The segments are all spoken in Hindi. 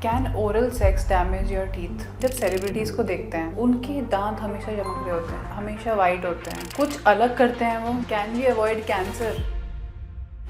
Can oral sex damage your teeth? जब सेलिब्रिटीज को देखते हैं उनके दांत हमेशा चमक रहे होते हैं, हमेशा वाइट होते हैं, कुछ अलग करते हैं वो। Can we avoid cancer?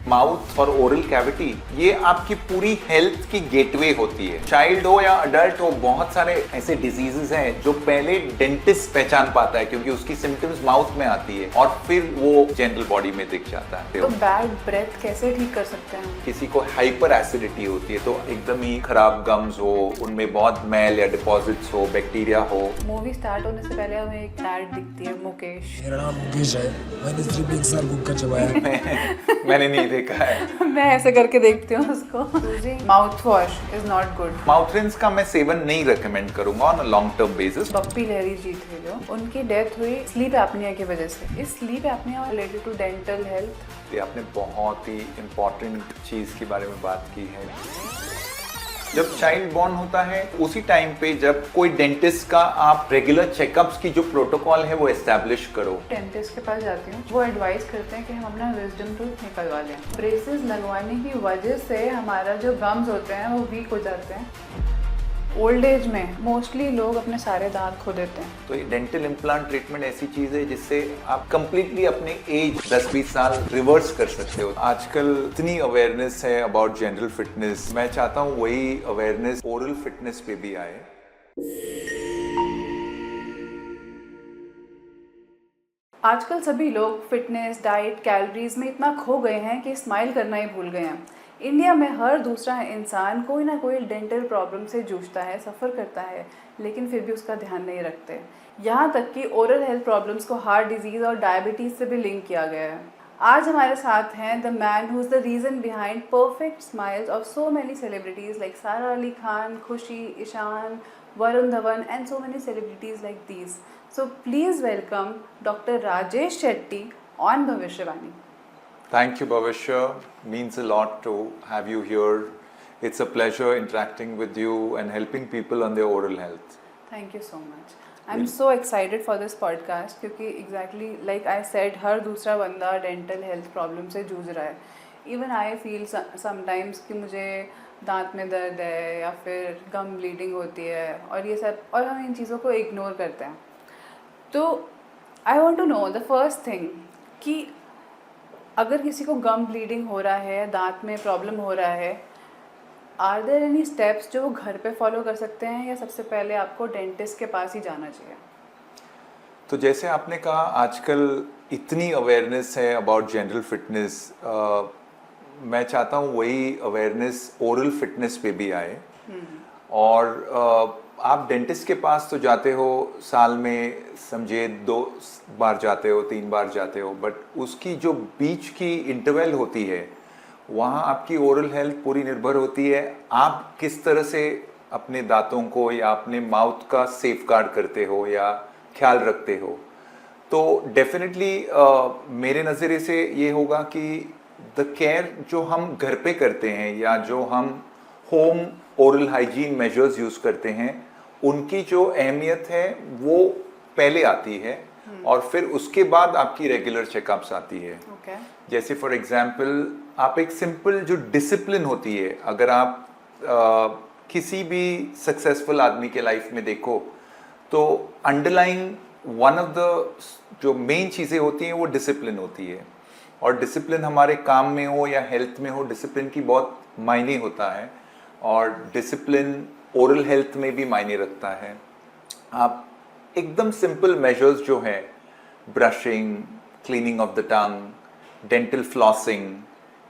Mouth और ओरल कैविटी ये आपकी पूरी हेल्थ की गेटवे होती है। चाइल्ड हो या अडल्ट हो, बहुत सारे ऐसे डिजीजेस हैं जो पहले डेंटिस्ट पहचान पाता है क्योंकि उसकी सिम्टम्स माउथ में आती है और फिर वो जनरल बॉडी में दिख जाता है। तो बैड ब्रेथ कैसे ठीक कर सकते हैं? किसी को हाइपर एसिडिटी होती है तो एकदम ही खराब गम्स हो, उनमें बहुत मैल या डिपॉजिट्स हो, बैक्टीरिया हो। मूवी स्टार्ट होने से पहले हमें एक ऐड दिखती है, मुकेश। मेरा नाम मुकेश है, मैंने सिर्फ एक साल बुक कर चबाया। मैंने नहीं देखा है। मैं ऐसे करके देखती हूँ उसको। Mouthwash is not good. Mouth rinse का मैं सेवन नहीं रेकमेंड करूंगा on a long term basis. Bappi Lahiri ji थे जो, उनकी डेथ हुई स्लीप एपनिया की वजह से। इस sleep apnoea related to dental health? ये आपने बहुत ही इम्पोर्टेंट चीज के बारे में बात की है। जब चाइल्ड बॉर्न होता है उसी टाइम पे जब कोई डेंटिस्ट का आप रेगुलर चेकअप्स की जो प्रोटोकॉल है वो एस्टैब्लिश करो। डेंटिस्ट के पास जाती हूँ, वो एडवाइस करते हैं कि हम अपना विजडम टूथ निकलवा लें। ब्रेसेस लगवाने की वजह से हमारा जो गम्स होते हैं वो वीक हो जाते हैं। ओल्ड एज में मोस्टली लोग अपने सारे दांत खो देते हैं। तो ये डेंटल इम्प्लांट ट्रीटमेंट ऐसी चीज है जिससे आप कंप्लीटली अपने एज 10-20 साल रिवर्स कर सकते हो। आजकल इतनी अवेयरनेस है अबाउट जनरल फिटनेस, मैं चाहता हूँ वही अवेयरनेस ओरल फिटनेस पे भी आए। आजकल सभी लोग फिटनेस, डाइट, कैलोरीज में इतना खो गए हैं कि स्माइल करना ही भूल गए हैं। इंडिया में हर दूसरा इंसान कोई ना कोई डेंटल प्रॉब्लम से जूझता है, सफ़र करता है, लेकिन फिर भी उसका ध्यान नहीं रखते। यहाँ तक कि ओरल हेल्थ प्रॉब्लम्स को हार्ट डिजीज़ और डायबिटीज़ से भी लिंक किया गया है। आज हमारे साथ हैं the man who is the reason behind perfect smiles of so many celebrities like Sara Ali Khan, Khushi, Ishaan, Varun Dhawan and so many celebrities like these. So please welcome Dr. Rajesh Shetty on Bhavishwani. Thank you, Bhavishya. Means a lot to have you here. It's a pleasure interacting with you and helping people on their oral health. Thank you so much. I'm so excited for this podcast क्योंकि exactly like I said, हर दूसरा बंदा dental health problem से जूझ रहा है. Even I feel sometimes कि मुझे दांत में दर्द है या फिर गम ब्लीडिंग होती है और ये सब, और हम इन चीज़ों को इग्नोर करते हैं। तो I want to know the first thing कि अगर किसी को गम ब्लीडिंग हो रहा है, दांत में प्रॉब्लम हो रहा है, आर देयर एनी स्टेप्स जो वो घर पे फॉलो कर सकते हैं या सबसे पहले आपको डेंटिस्ट के पास ही जाना चाहिए? तो जैसे आपने कहा, आजकल इतनी अवेयरनेस है अबाउट जनरल फिटनेस, मैं चाहता हूँ वही अवेयरनेस ओरल फिटनेस पे भी आए। और आप डेंटिस्ट के पास तो जाते हो साल में, समझे 2 बार जाते हो, 3 बार जाते हो, बट उसकी जो बीच की इंटरवल होती है वहाँ आपकी ओरल हेल्थ पूरी निर्भर होती है। आप किस तरह से अपने दांतों को या अपने माउथ का सेफगार्ड करते हो या ख्याल रखते हो। तो डेफिनेटली मेरे नज़रिए से ये होगा कि द केयर जो हम घर पे करते हैं या जो हम home oral hygiene measures use करते हैं, उनकी जो अहमियत है वो पहले आती है और फिर उसके बाद आपकी रेगुलर चेकअप्स आती है। जैसे फॉर एग्जांपल आप एक सिंपल जो डिसिप्लिन होती है, अगर आप किसी भी सक्सेसफुल आदमी के लाइफ में देखो तो अंडरलाइंग वन ऑफ द जो मेन चीज़ें होती हैं वो डिसिप्लिन होती है। और डिसिप्लिन हमारे काम में हो या हेल्थ में हो, डिसिप्लिन की बहुत मायने होता है और डिसिप्लिन ओरल हेल्थ में भी मायने रखता है। आप एकदम सिंपल मेजर्स जो हैं, brushing, cleaning of the tongue, dental flossing,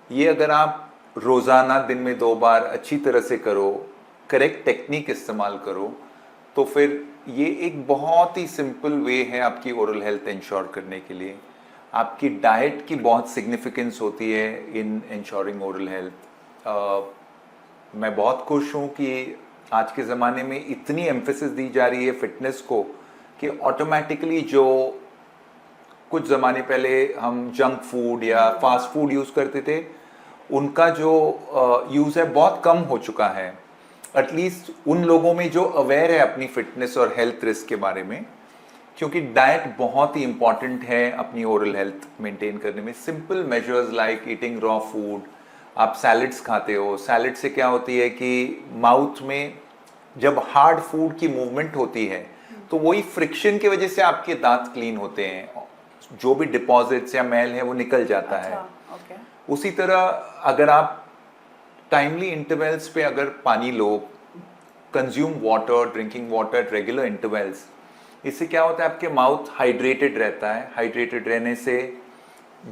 ये अगर आप रोज़ाना दिन में 2 बार अच्छी तरह से करो, करेक्ट टेक्निक इस्तेमाल करो, तो फिर ये एक बहुत ही सिंपल वे है आपकी ओरल हेल्थ इंश्योर करने के लिए। आपकी डाइट की बहुत सिग्निफिकेंस होती है इन इंश्योरिंग ओरल हेल्थ। मैं बहुत खुश हूँ कि आज के ज़माने में इतनी एम्फेसिस दी जा रही है फिटनेस को कि ऑटोमेटिकली जो कुछ ज़माने पहले हम जंक फूड या फास्ट फूड यूज़ करते थे, उनका जो यूज़ है बहुत कम हो चुका है। एटलीस्ट उन लोगों में जो अवेयर है अपनी फिटनेस और हेल्थ रिस्क के बारे में, क्योंकि डाइट बहुत ही इंपॉर्टेंट है अपनी ओरल हेल्थ मेंटेन करने में। Simple measures like eating raw food, आप सैलड्स खाते हो, सैलड से क्या होती है कि माउथ में जब हार्ड फूड की मूवमेंट होती है तो वही फ्रिक्शन की वजह से आपके दांत क्लीन होते हैं, जो भी डिपॉजिट्स या मैल है वो निकल जाता है। अच्छा, ओके। उसी तरह अगर आप टाइमली इंटरवल्स पे अगर पानी लो, consume water, drinking water at regular intervals, इससे क्या होता है आपके माउथ हाइड्रेटेड रहता है। हाइड्रेटेड रहने से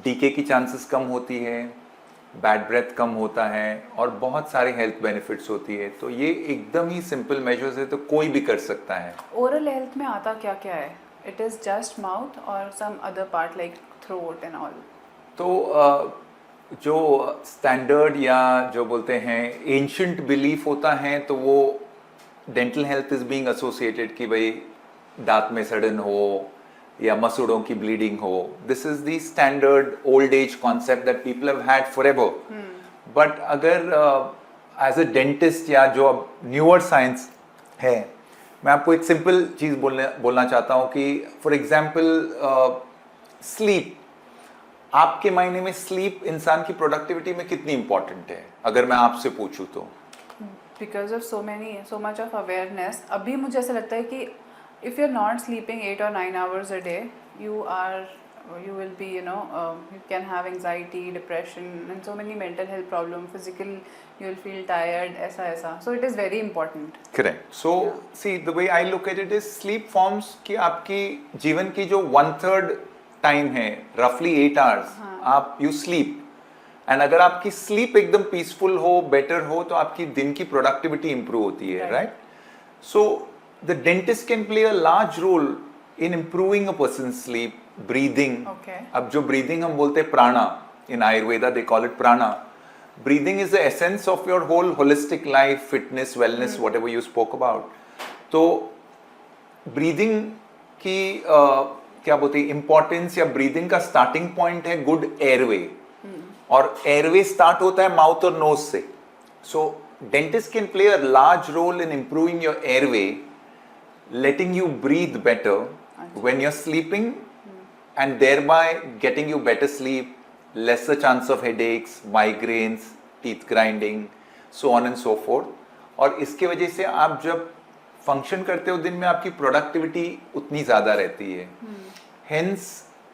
डीके की चांसेस कम होती है, बैड ब्रेथ कम होता है और बहुत सारे हेल्थ बेनिफिट्स होती है। तो ये एकदम ही सिंपल मेजर्स है, तो कोई भी कर सकता है। ओरल हेल्थ में आता क्या क्या है? इट इज़ जस्ट माउथ और some other part like throat and all? तो जो स्टैंडर्ड या जो बोलते हैं एंशंट बिलीफ होता है, तो वो dental health is being associated कि भाई दांत में सड़न हो या मसूड़ों की ब्लीडिंग हो। This is the standard old age concept that people have had forever. But अगर एज अ डेंटिस्ट या जो अब न्यूअर साइंस है, मैं आपको एक सिंपल चीज बोलना चाहता हूँ कि फॉर एग्जाम्पल स्लीप, आपके मायने में स्लीप इंसान की प्रोडक्टिविटी में कितनी इंपॉर्टेंट है अगर मैं आपसे पूछूं तो? Because of so much of awareness, अभी मुझे ऐसा लगता है कि if you are not sleeping 8 or 9 hours a day, you will be, you can have anxiety, depression and so many mental health problems, physical, you will feel tired, ऐसा so it is very important. Correct. So see the way I look at it is sleep forms कि आपकी जीवन की जो 1/3 टाइम है, रफली 8 hours, आप यू स्लीप। एंड अगर आपकी स्लीप एकदम पीसफुल हो, बेटर हो, तो आपकी दिन की प्रोडक्टिविटी इंप्रूव होती है, right? So the dentist can play a large role in improving a person sleep, breathing. अब जो ब्रीदिंग हम बोलते हैं prana, in Ayurveda they call it prana. Breathing is the essence of your whole holistic life, fitness, wellness, whatever you spoke about. तो ब्रीदिंग की क्या बोलते हैं इंपॉर्टेंस, या ब्रीदिंग का स्टार्टिंग पॉइंट है गुड एयरवे, और एयरवे स्टार्ट होता है माउथ और नोज से। So dentist can play a large role in improving your airway, letting you breathe better when you're sleeping, and thereby getting you better sleep, lesser chance of headaches, migraines, teeth grinding, so on and so forth. और इसके वजह से आप जब फंक्शन करते हो दिन में, आपकी प्रोडक्टिविटी उतनी ज़्यादा रहती है। Hence,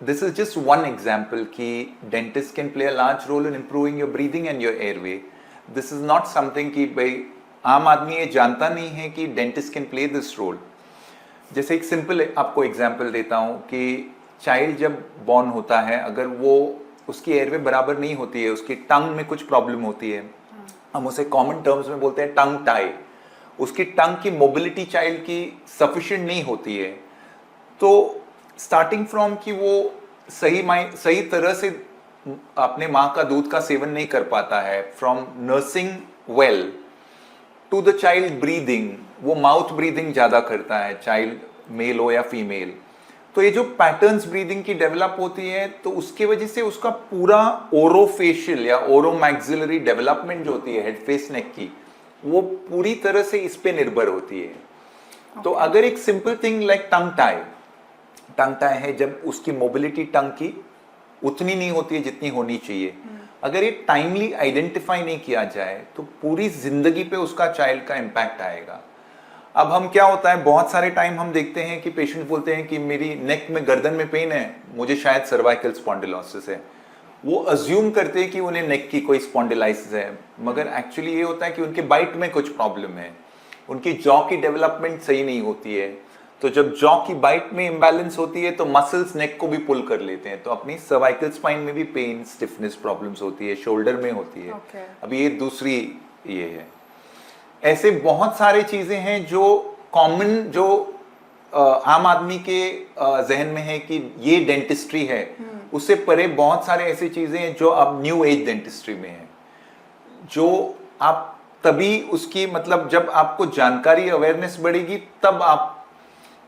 this is just one example कि dentist can play a large role in improving your breathing and your airway. This is not something कि भाई आम आदमी ये जानता नहीं है कि dentist can play this role. जैसे एक सिंपल आपको एग्जाम्पल देता हूँ कि चाइल्ड जब बॉर्न होता है, अगर वो उसकी एयरवे बराबर नहीं होती है, उसकी टंग में कुछ प्रॉब्लम होती है, हम उसे कॉमन टर्म्स में बोलते हैं टंग टाई। उसकी टंग की मोबिलिटी चाइल्ड की सफिशिएंट नहीं होती है, तो स्टार्टिंग फ्रॉम कि वो सही तरह से अपने माँ का दूध का सेवन नहीं कर पाता है, from nursing well to the child breathing, वो माउथ ब्रीदिंग ज्यादा करता है, चाइल्ड मेल हो या फीमेल। तो ये जो पैटर्न्स ब्रीदिंग की डेवलप होती है, तो उसके वजह से उसका पूरा ओरोफेशियल या ओरोमैक्सिलरी डेवलपमेंट जो होती है हेड फेस नेक की, वो पूरी तरह से इस पे निर्भर होती है। तो अगर एक सिंपल थिंग लाइक टंग टाई है, जब उसकी मोबिलिटी टंग की उतनी नहीं होती है जितनी होनी चाहिए, अगर ये टाइमली आइडेंटिफाई नहीं किया जाए तो पूरी जिंदगी पे उसका चाइल्ड का इम्पैक्ट आएगा। अब हम क्या होता है, बहुत सारे टाइम हम देखते हैं कि पेशेंट बोलते हैं कि मेरी नेक में, गर्दन में पेन है, मुझे शायद सर्वाइकल स्पॉन्डिलोसिस है। वो अज्यूम करते हैं कि उन्हें नेक की कोई स्पॉन्डिलाइसिस है, मगर एक्चुअली ये होता है कि उनके बाइट में कुछ प्रॉब्लम है, उनकी जॉ की डेवलपमेंट सही नहीं होती है। तो जब जॉ की बाइट में इम्बैलेंस होती है तो मसल्स नेक को भी पुल कर लेते हैं, तो अपनी सर्वाइकल स्पाइन में भी पेन, स्टिफनेस प्रॉब्लम्स होती है, शोल्डर में होती है। अब ये दूसरी ये है। ऐसे बहुत सारे चीजें हैं जो कॉमन, जो आम आदमी के जहन में है कि ये डेंटिस्ट्री है, उससे परे बहुत सारे ऐसी चीजें हैं जो अब न्यू एज डेंटिस्ट्री में है, जो आप तभी उसकी मतलब जब आपको जानकारी, अवेयरनेस बढ़ेगी, तब आप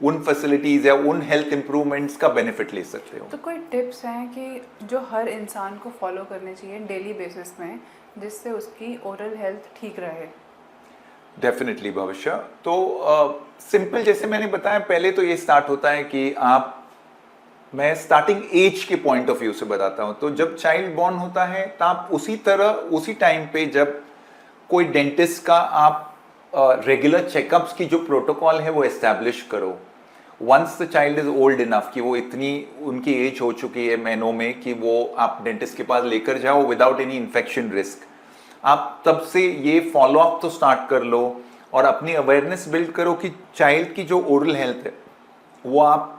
उन फैसिलिटीज या उन हेल्थ इंप्रूवमेंट्स का बेनिफिट ले सकते हो। तो कोई टिप्स हैं कि जो हर इंसान को फॉलो करने चाहिए डेली बेसिस में, जिससे उसकी ओरल हेल्थ ठीक रहे? डेफिनेटली भविष्य। तो सिंपल जैसे मैंने बताया, पहले तो ये स्टार्ट होता है कि आप मैं स्टार्टिंग एज के पॉइंट ऑफ व्यू से बताता हूँ। तो जब चाइल्ड बॉर्न होता है तो आप उसी टाइम पे जब कोई डेंटिस्ट का आप रेगुलर चेकअप्स की जो प्रोटोकॉल है वो एस्टैब्लिश करो। Once the child is old enough कि वो इतनी उनकी एज हो चुकी है महीनों में कि वो आप डेंटिस्ट के पास लेकर जाओ विदाउट एनी इन्फेक्शन रिस्क, आप तब से ये फॉलो अप तो स्टार्ट कर लो और अपनी अवेयरनेस बिल्ड करो कि चाइल्ड की जो ओरल हेल्थ है वो आप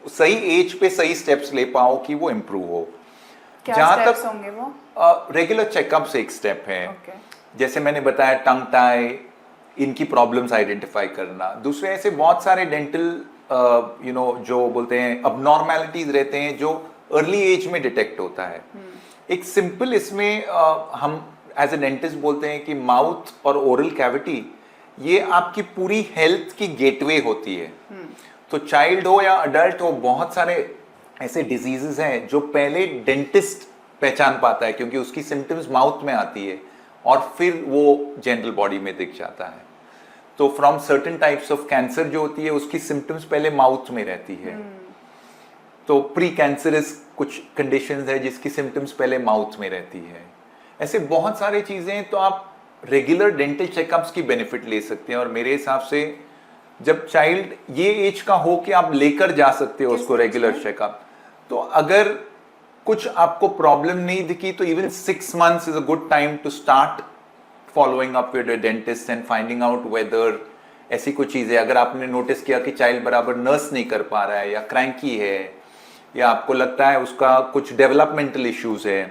सही एज पे सही स्टेप्स ले पाओ कि वो इम्प्रूव हो। क्या जहां स्टेप्स तक होंगे वो? रेगुलर चेकअप्स एक स्टेप है। Okay. जैसे मैंने बताया टंग टाई, इनकी प्रॉब्लम्स आइडेंटिफाई करना। दूसरे ऐसे बहुत सारे डेंटल जो बोलते हैं अबनॉर्मैलिटीज रहते हैं जो अर्ली एज में डिटेक्ट होता है। एक सिंपल इसमें हम एज ए डेंटिस्ट बोलते हैं कि माउथ और ओरल कैविटी ये आपकी पूरी हेल्थ की गेटवे होती है। तो चाइल्ड हो या अडल्ट हो, बहुत सारे ऐसे डिजीजेस हैं जो पहले डेंटिस्ट पहचान पाता है क्योंकि उसकी सिम्टम्स माउथ में आती है और फिर वो जनरल बॉडी में दिख जाता है। तो from certain types of cancer जो होती है उसकी सिम्टम्स पहले माउथ में रहती है। तो प्री कैंसरस कुछ कंडीशंस है जिसकी सिम्टम्स पहले माउथ में रहती है। ऐसे बहुत सारी चीजें, तो आप रेगुलर डेंटल चेकअप्स की बेनिफिट ले सकते हैं। और मेरे हिसाब से जब चाइल्ड ये एज का हो कि आप लेकर जा सकते हो उसको रेगुलर चेकअप, तो अगर कुछ आपको प्रॉब्लम नहीं दिखी तो even 6 months is a good time to start following up with a dentist and finding out whether ऐसी कुछ चीजें, अगर आपने नोटिस किया कि चाइल्ड बराबर नर्स नहीं कर पा रहा है या क्रैंकी है या आपको लगता है उसका कुछ डेवलपमेंटल इश्यूज है,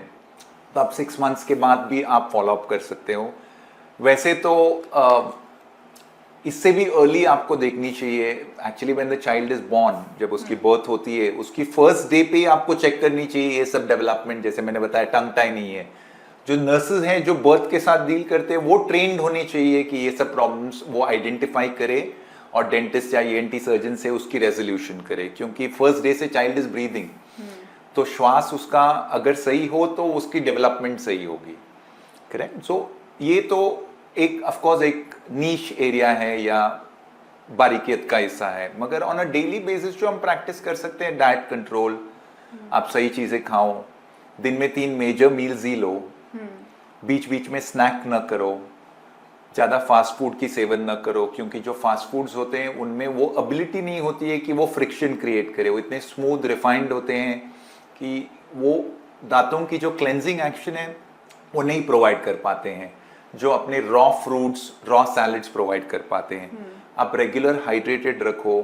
तो आप 6 months के बाद भी आप फॉलो अप कर सकते हो। वैसे तो इससे भी अर्ली आपको देखनी चाहिए। Actually when the child is born, जब उसकी बर्थ होती है उसकी फर्स्ट डे पे आपको चेक करनी चाहिए ये सब डेवलपमेंट। जैसे मैंने बताया टंग टाई नहीं है, जो नर्सेज हैं जो बर्थ के साथ डील करते हैं वो ट्रेंड होने चाहिए कि ये सब प्रॉब्लम्स वो आइडेंटिफाई करे और डेंटिस्ट या ENT सर्जन से उसकी रेजोल्यूशन करे। क्योंकि फर्स्ट डे से चाइल्ड इज ब्रीदिंग, तो श्वास उसका अगर सही हो तो उसकी डेवलपमेंट सही होगी। करेक्ट। सो ये तो एक ऑफ कोर्स एक नीश एरिया है या बारीकियत का हिस्सा है, मगर ऑन अ डेली बेसिस जो हम प्रैक्टिस कर सकते हैं, डाइट कंट्रोल, आप सही चीजें खाओ, दिन में 3 मेजर मील्स ही लो, बीच बीच में स्नैक न करो, ज़्यादा फास्ट फूड की सेवन न करो क्योंकि जो फास्ट फूड्स होते हैं उनमें वो एबिलिटी नहीं होती है कि वो फ्रिक्शन क्रिएट करे। वो इतने स्मूथ रिफाइंड होते हैं कि वो दांतों की जो क्लेंजिंग एक्शन है वो नहीं प्रोवाइड कर पाते हैं जो अपने raw fruits, raw salads provide कर पाते हैं। आप रेगुलर हाइड्रेटेड रखो,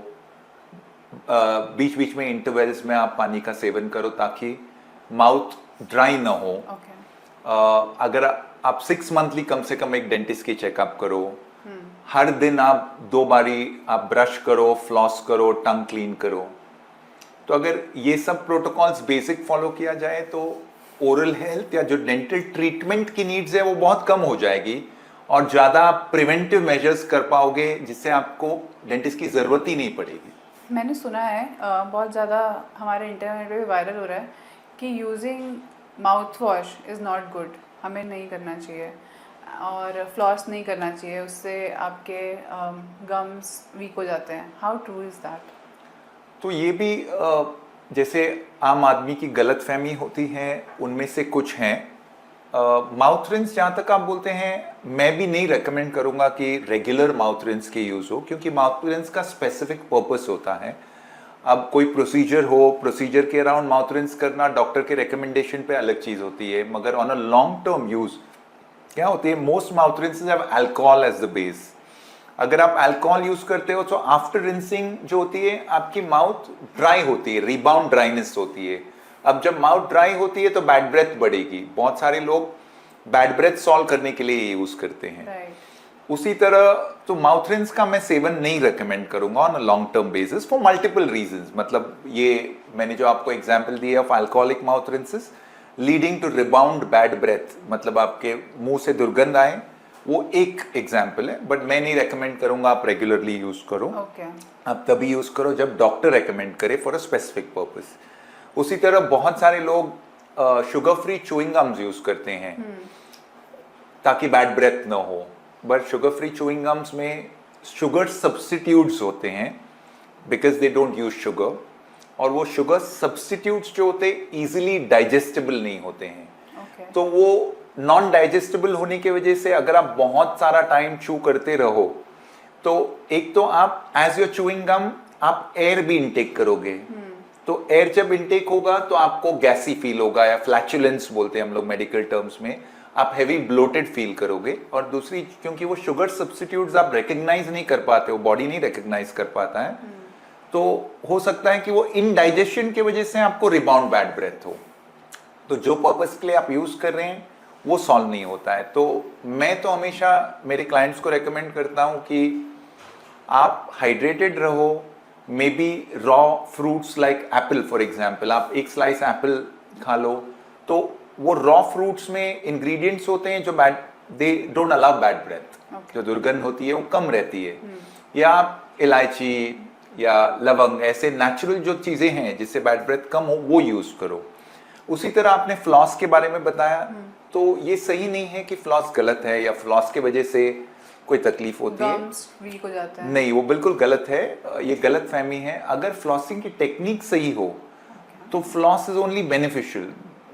बीच बीच में इंटरवल्स में आप पानी का सेवन करो ताकि माउथ ड्राई ना हो। अगर आप 6 मंथली कम से कम एक डेंटिस्ट की चेकअप करो, हर दिन आप 2 बारी आप ब्रश करो, फ्लॉस करो, टंग क्लीन करो। तो अगर ये सब प्रोटोकॉल्स बेसिक फॉलो किया जाए तो ओरल हेल्थ या जो डेंटल ट्रीटमेंट की नीड्स है वो बहुत कम हो जाएगी और ज़्यादा प्रिवेंटिव मेजर्स कर पाओगे जिससे आपको डेंटिस्ट की ज़रूरत ही नहीं पड़ेगी। मैंने सुना है बहुत ज़्यादा हमारे इंटरनेट पे वायरल हो रहा है कि using mouth wash is not good, हमें नहीं करना चाहिए और फ्लॉस नहीं करना चाहिए, उससे आपके गम्स वीक हो जाते हैं। How true is that? तो ये भी जैसे आम आदमी की गलत फहमी होती है उनमें से कुछ हैं। माउथ रिंस जहाँ तक आप बोलते हैं, मैं भी नहीं रेकमेंड करूँगा कि रेगुलर माउथ रिंस के यूज़ हो क्योंकि माउथ रिंस का स्पेसिफिक पर्पस होता है। अब कोई प्रोसीजर हो, प्रोसीजर के अराउंड माउथ रिंस करना डॉक्टर के रिकमेंडेशन पे अलग चीज़ होती है, मगर on a long term use क्या होती है, most mouth rinses have alcohol as the base. अगर आप अल्कोहल यूज करते हो तो आफ्टर रिंसिंग जो होती है आपकी माउथ ड्राई होती है, रिबाउंड ड्राइनेस होती है। अब जब माउथ ड्राई होती है तो बैड ब्रेथ बढ़ेगी। बहुत सारे लोग बैड ब्रेथ सॉल्व करने के लिए यूज करते हैं। उसी तरह तो माउथ रिंस का मैं सेवन नहीं रेकमेंड करूंगा on a long term basis for multiple reasons. मतलब ये मैंने जो आपको एग्जांपल दिया of alcoholic mouth rinses leading to rebound bad breath, मतलब आपके मुंह से दुर्गंध आए, वो एक एग्जाम्पल है। बट मैं नहीं रेकमेंड करूंगा आप रेगुलरली यूज करो। आप तभी यूज करो जब डॉक्टर रेकमेंड करे फॉर अ स्पेसिफिक पर्पस। उसी तरह बहुत सारे लोग sugar free chewing gums use करते हैं ताकि बैड ब्रेथ ना हो, but sugar free chewing gums में शुगर सब्स्टिट्यूट्स होते हैं because they don't use sugar. और वो शुगर सब्स्टिट्यूट्स जो होते इजीली डाइजेस्टेबल नहीं होते हैं। Okay. तो वो नॉन डाइजेस्टेबल होने की वजह से अगर आप बहुत सारा टाइम चू करते रहो तो एक तो आप एज योर चूइंग गम आप एयर भी इनटेक करोगे, तो एयर जब इनटेक होगा तो आपको गैसी फील होगा या फ्लैचुलेंस बोलते हैं हम लोग मेडिकल टर्म्स में, आप हैवी ब्लोटेड फील करोगे। और दूसरी, क्योंकि वो शुगर सब्स्टिट्यूट्स आप रिकग्नाइज नहीं कर पाते हो, बॉडी नहीं रिकग्नाइज कर पाता है, तो हो सकता है कि वो इनडाइजेशन की वजह से आपको रिबाउंड बैड ब्रेथ हो। तो जो पर्पस के लिए आप यूज कर रहे हैं वो सॉल्व नहीं होता है। तो मैं तो हमेशा मेरे क्लाइंट्स को रेकमेंड करता हूं कि आप हाइड्रेटेड रहो, may be raw fruits like Apple for example, आप एक स्लाइस एप्पल खा लो, तो वो रॉ फ्रूट्स में इंग्रेडिएंट्स होते हैं जो bad, they don't allow bad breath, जो दुर्गंध होती है वो कम रहती है। या आप इलायची या लवंग, ऐसे नेचुरल जो चीजें हैं जिससे बैड ब्रेथ कम हो, वो यूज करो। उसी तरह आपने फ्लॉस के बारे में बताया, तो ये सही नहीं है कि फ्लॉस गलत है या फ्लॉस की वजह से कोई तकलीफ होती है, गम्स वीक हो जाता है। नहीं, वो बिल्कुल गलत है, ये गलत फहमी है। अगर फ्लॉसिंग की टेक्निक सही हो तो फ्लॉस इज ओनली बेनिफिशियल,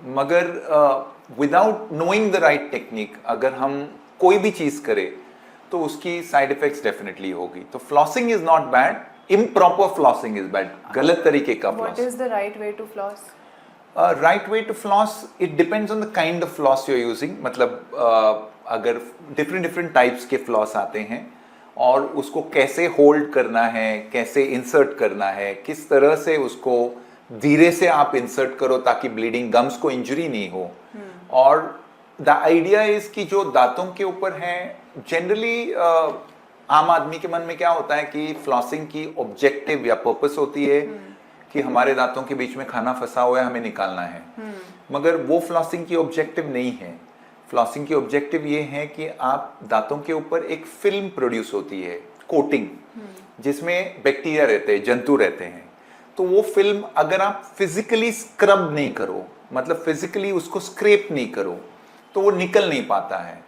मगर without knowing the right technique अगर हम कोई भी चीज करें तो उसकी साइड इफेक्ट्स डेफिनेटली होगी। तो flossing is not bad, improper flossing is bad, गलत तरीके का what floss. Is the right way to floss? Right way to floss, it depends on the kind of floss you are using. मतलब अगर डिफरेंट टाइप्स के फ्लॉस आते हैं और उसको कैसे होल्ड करना है, कैसे इंसर्ट करना है, किस तरह से उसको धीरे से आप इंसर्ट करो ताकि ब्लीडिंग, गम्स को इंजरी नहीं हो। और द आइडिया इज कि जो दांतों के ऊपर है, जनरली आम आदमी के मन में क्या होता है कि फ्लॉसिंग की ऑब्जेक्टिव या पर्पस होती है कि हमारे दांतों के बीच में खाना फंसा हुआ है, हमें निकालना है। मगर वो फ्लॉसिंग की ऑब्जेक्टिव नहीं है। फ्लॉसिंग की ऑब्जेक्टिव ये है कि आप दांतों के ऊपर एक फिल्म प्रोड्यूस होती है, कोटिंग, जिसमें बैक्टीरिया रहते हैं, जंतु रहते हैं। तो वो फिल्म अगर आप फिजिकली स्क्रब नहीं करो, मतलब फिजिकली उसको स्क्रैप नहीं करो, तो वो निकल नहीं पाता है।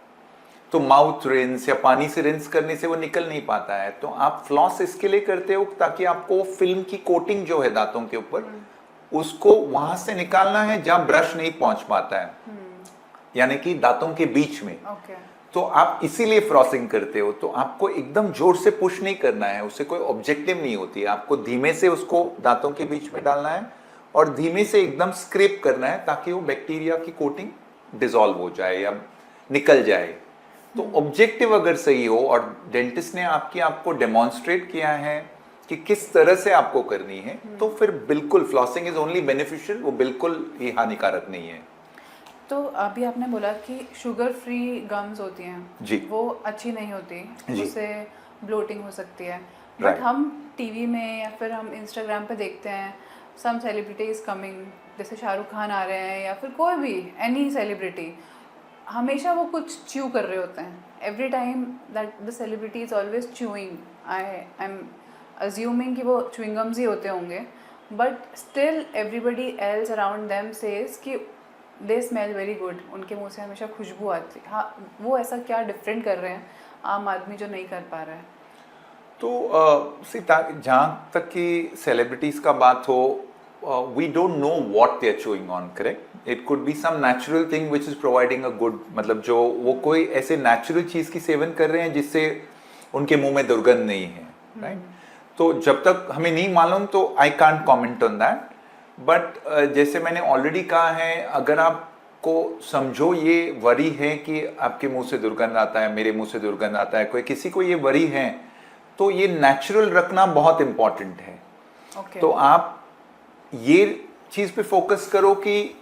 तो माउथ रिंस या पानी से रिंस करने से वो निकल नहीं पाता है। तो आप फ्लॉस इसके लिए करते हो ताकि आपको फिल्म की कोटिंग जो है दांतों के ऊपर, उसको वहां से निकालना है जहां ब्रश नहीं पहुंच पाता है, यानी कि दांतों के बीच में। तो आप इसीलिए फ्लॉसिंग करते हो। तो आपको एकदम जोर से पुश नहीं करना है, उससे कोई ऑब्जेक्टिव नहीं होती है। आपको धीमे से उसको दांतों के बीच में डालना है और धीमे से एकदम स्क्रैप करना है ताकि वो बैक्टीरिया की कोटिंग डिसॉल्व हो जाए या निकल जाए। तो ऑब्जेक्टिव अगर सही हो और डेंटिस्ट ने आपको डेमोन्स्ट्रेट किया है कि किस तरह से आपको करनी है, तो फिर बिल्कुल फ्लॉसिंग इज ओनली बेनिफिशियल, वो बिल्कुल ही हानिकारक नहीं है। तो अभी आपने बोला कि शुगर फ्री गम्स होती हैं जी, वो अच्छी नहीं होती, जी, उससे ब्लोटिंग हो सकती है। But Right. हम टीवी में या फिर हम इंस्टाग्राम पे देखते हैं सम सेलिब्रिटीज कमिंग, जैसे शाहरुख खान आ रहे हैं या फिर कोई भी एनी सेलिब्रिटी, हमेशा वो कुछ च्यू कर रहे होते हैं। Every time that the celebrity is always chewing, I am assuming कि वो च्युइंगम्स ही होते होंगे, but still everybody else around them says कि दे स्मेल वेरी गुड, उनके मुंह से हमेशा खुशबू आती है। हाँ, वो ऐसा क्या डिफरेंट कर रहे हैं आम आदमी जो नहीं कर पा रहा है? तो जहाँ तक कि सेलिब्रिटीज का बात हो, we don't know what they are chewing on, correct? It could be some natural thing which is providing a good, मतलब जो वो कोई ऐसे नेचुरल चीज की सेवन कर रहे हैं जिससे उनके मुंह में दुर्गंध नहीं है, राइट? तो जब तक हमें नहीं मालूम तो I can't comment on that. But जैसे मैंने ऑलरेडी कहा है, अगर आपको समझो ये वरी है कि आपके मुंह से दुर्गंध आता है, मेरे मुंह से दुर्गंध आता है, कोई किसी को ये वरी है, तो ये नेचुरल रखना बहुत इंपॉर्टेंट है। तो आप ये चीज पे फोकस करो कि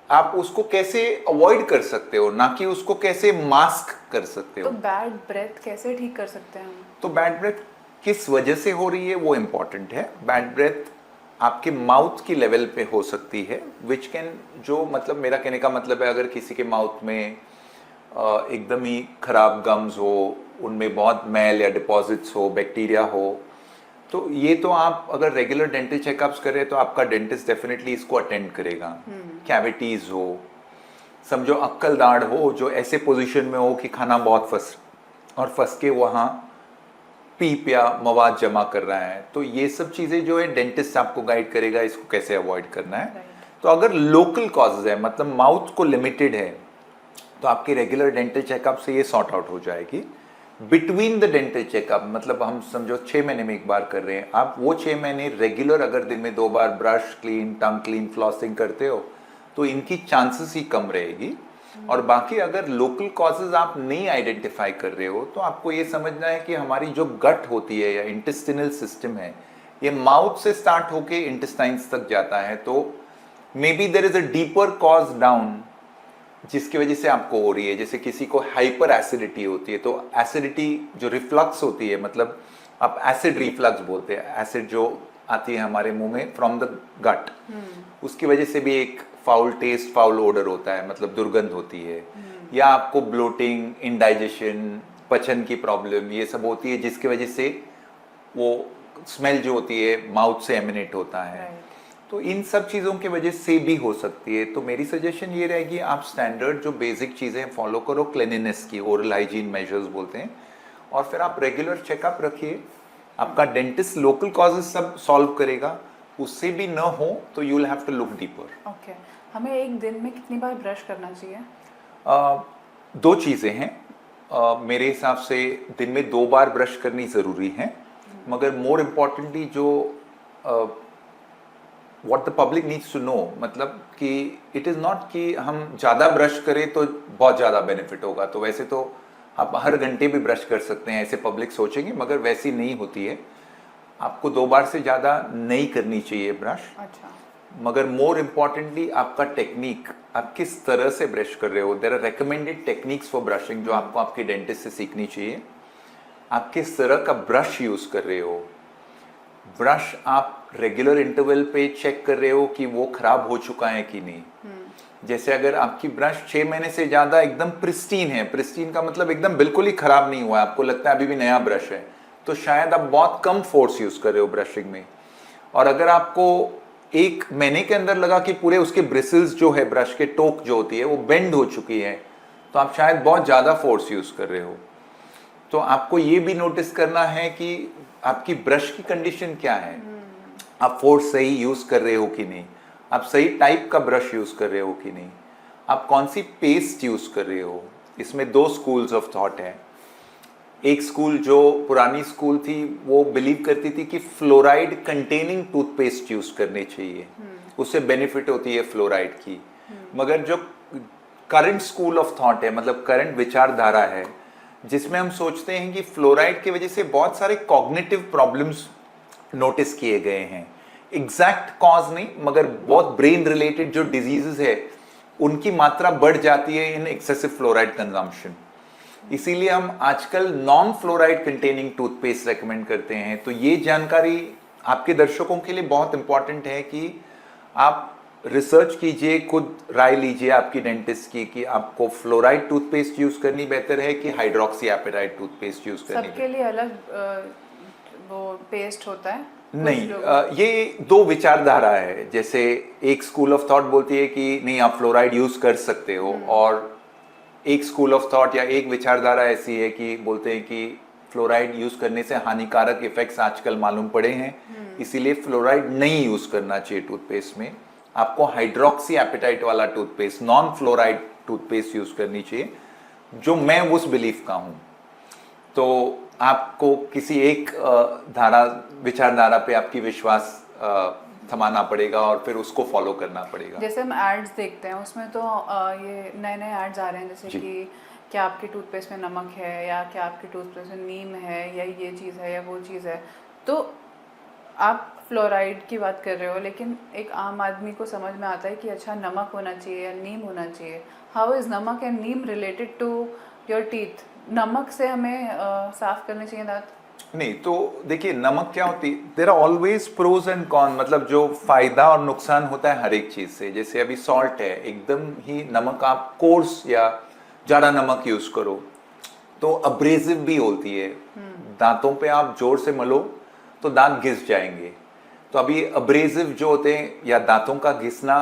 आप उसको कैसे अवॉइड कर सकते हो, ना कि उसको कैसे मास्क कर सकते हो। तो बैड ब्रेथ कैसे ठीक कर सकते हैं हम? तो बैड ब्रेथ किस वजह से हो रही है वो इम्पॉर्टेंट है। बैड ब्रेथ आपके माउथ की लेवल पे हो सकती है, विच कैन, जो मतलब मेरा कहने का मतलब है, अगर किसी के माउथ में एकदम ही खराब गम्स हो, उनमें बहुत मैल या डिपॉजिट्स हो, बैक्टीरिया हो, तो ये तो आप अगर रेगुलर डेंटल चेकअप्स करें तो आपका डेंटिस्ट डेफिनेटली इसको अटेंड करेगा। कैविटीज हो, समझो अक्कल दाढ़ हो जो ऐसे पोजीशन में हो कि खाना बहुत फंस के वहाँ पीप या मवाद जमा कर रहा है, तो ये सब चीज़ें जो है डेंटिस्ट आपको गाइड करेगा इसको कैसे अवॉइड करना है। तो अगर लोकल कॉजेज है, मतलब माउथ को लिमिटेड है, तो आपके रेगुलर डेंटल चेकअप से ये सॉर्ट आउट हो जाएगी। बिटवीन द डेंटल चेकअप, मतलब हम समझो 6 महीने में एक बार कर रहे हैं, आप वो 6 महीने रेगुलर अगर दिन में 2 बार brush clean, tongue clean, flossing करते हो तो इनकी चांसेस ही कम रहेगी। और बाकी अगर लोकल कॉजेज आप नहीं आइडेंटिफाई कर रहे हो तो आपको ये समझना है कि हमारी जो गट होती है या इंटेस्टिनल सिस्टम है, ये माउथ से स्टार्ट होके इंटेस्टाइन्स तक जाता है। तो maybe there is a deeper cause down जिसकी वजह से आपको हो रही है। जैसे किसी को हाइपर एसिडिटी होती है, तो एसिडिटी जो रिफ्लक्स होती है, मतलब आप एसिड रिफ्लक्स बोलते हैं, एसिड जो आती है हमारे मुंह में फ्रॉम द गट, उसकी वजह से भी एक फाउल टेस्ट, फाउल ओडर होता है, मतलब दुर्गंध होती है। या आपको ब्लोटिंग, इंडाइजेशन, पचन की प्रॉब्लम, ये सब होती है जिसकी वजह से वो स्मेल जो होती है माउथ से एमिनेट होता है। तो इन सब चीज़ों की वजह से भी हो सकती है। तो मेरी सजेशन ये रहेगी, आप स्टैंडर्ड जो बेसिक चीज़ें फॉलो करो, क्लीनिनेस की, ओरल हाइजीन मेजर्स बोलते हैं, और फिर आप रेगुलर चेकअप रखिए। आपका डेंटिस्ट लोकल कॉजेज सब सॉल्व करेगा, उससे भी न हो तो you will have to look deeper. Okay, हमें एक दिन में कितनी बार ब्रश करना चाहिए? 2 चीज़ें हैं। मेरे हिसाब से दिन में 2 बार ब्रश करनी ज़रूरी है, मगर मोर इम्पॉर्टेंटली जो what the public needs to know, मतलब कि इट इज़ नॉट कि हम ज़्यादा ब्रश करें तो बहुत ज़्यादा बेनिफिट होगा। तो वैसे तो आप हर घंटे भी ब्रश कर सकते हैं, ऐसे पब्लिक सोचेंगे, मगर वैसी नहीं होती है। आपको 2 बार से ज़्यादा नहीं करनी चाहिए ब्रश। अच्छा। मगर मोर इम्पॉर्टेंटली आपका टेक्निक, आप किस तरह से ब्रश कर रहे हो। There are recommended techniques for brushing जो आपको आपके डेंटिस्ट से सीखनी चाहिए। आप किस तरह का ब्रश यूज़ कर रहे हो, ब्रश आप रेगुलर इंटरवल पे चेक कर रहे हो कि वो खराब हो चुका है कि नहीं। जैसे अगर आपकी ब्रश 6 महीने से ज़्यादा एकदम प्रिस्टीन है, प्रिस्टीन का मतलब एकदम बिल्कुल ही खराब नहीं हुआ है, आपको लगता है अभी भी नया ब्रश है, तो शायद आप बहुत कम फोर्स यूज़ कर रहे हो ब्रशिंग में। और अगर आपको 1 महीने के अंदर लगा कि पूरे उसके ब्रिसल्स जो है, ब्रश के टोक जो होती है वो बेंड हो चुकी है, तो आप शायद बहुत ज़्यादा फोर्स यूज़ कर रहे हो। तो आपको ये भी नोटिस करना है कि आपकी ब्रश की कंडीशन क्या है, आप फोर्स सही यूज़ कर रहे हो कि नहीं, आप सही टाइप का ब्रश यूज़ कर रहे हो कि नहीं, आप कौन सी पेस्ट यूज़ कर रहे हो। इसमें 2 स्कूल्स ऑफ थॉट है। एक स्कूल जो पुरानी स्कूल थी वो बिलीव करती थी कि फ्लोराइड कंटेनिंग टूथपेस्ट यूज़ करनी चाहिए, उससे बेनिफिट होती है फ्लोराइड की। मगर जो करंट स्कूल ऑफ थॉट है, मतलब करंट विचारधारा है, जिसमें हम सोचते हैं कि फ्लोराइड की वजह से बहुत सारे कॉग्निटिव प्रॉब्लम्स नोटिस किए गए हैं। एग्जैक्ट कॉज नहीं, मगर बहुत ब्रेन रिलेटेड जो डिजीजेस है उनकी मात्रा बढ़ जाती है इन एक्सेसिव फ्लोराइड कंजम्पशन। इसीलिए हम आजकल non fluoride containing toothpaste recommend करते हैं। तो ये जानकारी आपके दर्शकों के लिए बहुत इंपॉर्टेंट है कि आप रिसर्च कीजिए, खुद राय लीजिए आपकी डेंटिस्ट की कि आपको फ्लोराइड टूथपेस्ट यूज करनी बेहतर है कि हाइड्रोक्सी एपेटाइट टूथपेस्ट यूज करनी। सबके लिए अलग वो पेस्ट होता है? नहीं, ये 2 विचारधारा है। जैसे एक स्कूल ऑफ थॉट बोलती है कि नहीं आप फ्लोराइड यूज कर सकते हो, और एक स्कूल ऑफ थॉट या एक विचारधारा ऐसी है कि बोलते हैं कि फ्लोराइड यूज करने से हानिकारक इफेक्ट्स आजकल मालूम पड़े हैं, इसीलिए फ्लोराइड नहीं यूज करना चाहिए टूथपेस्ट में। आपको हाइड्रोक्सी एपेटाइट वाला toothpaste, non fluoride toothpaste use करनी चाहिए, जो मैं उस बिलीफ का हूं। तो आपको किसी एक विचारधारा पे आपकी विश्वास थमाना पड़ेगा और फिर उसको फॉलो करना पड़ेगा। जैसे हम एड्स देखते हैं उसमें तो ये नए नए एड्स आ रहे हैं, जैसे कि क्या आपके टूथपेस्ट में नमक है, या क्या आपके टूथपेस्ट में नीम है, या ये चीज़ है या वो चीज़ है। तो आप फ्लोराइड की बात कर रहे हो, लेकिन एक आम आदमी को समझ में आता है कि अच्छा नमक होना चाहिए या नीम होना चाहिए। How is namak and neem related to your teeth? नमक से हमें साफ करने चाहिए दांत? नहीं, तो देखिए नमक क्या होती है, there are always pros and con, मतलब जो फायदा और नुकसान होता है हर एक चीज से। जैसे अभी सॉल्ट है, एकदम ही नमक आप कोर्स या ज़्यादा नमक यूज करो तो अब्रेसिव भी होती है, दांतों पे आप जोर से मलो तो दांत घिस जाएंगे। तो अभी अब्रेसिव जो होते हैं या दांतों का घिसना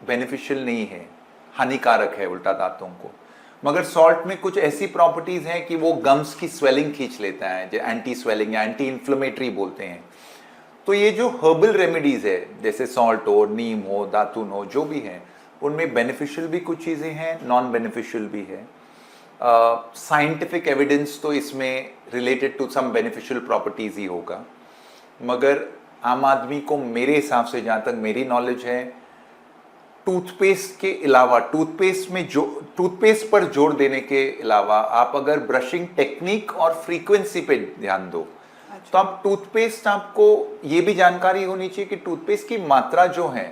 बेनिफिशियल नहीं है, हानिकारक है उल्टा दांतों को। मगर सॉल्ट में कुछ ऐसी प्रॉपर्टीज हैं कि वो गम्स की स्वेलिंग खींच लेता है, जो एंटी स्वेलिंग या एंटी इन्फ्लेमेटरी बोलते हैं। तो ये जो हर्बल रेमेडीज है, जैसे सॉल्ट हो, नीम हो, दातुन हो, जो भी है, उनमें बेनिफिशियल भी कुछ चीज़ें हैं, नॉन बेनिफिशियल भी है। साइंटिफिक एविडेंस तो इसमें related to some beneficial properties ही होगा, मगर आम आदमी को मेरे हिसाब से, जहाँ तक मेरी नॉलेज है, टूथपेस्ट के अलावा, टूथपेस्ट पर जोर देने के अलावा आप अगर ब्रशिंग टेक्निक और फ्रीक्वेंसी पे ध्यान दो, तो आप टूथपेस्ट, आपको ये भी जानकारी होनी चाहिए कि टूथपेस्ट की मात्रा जो है,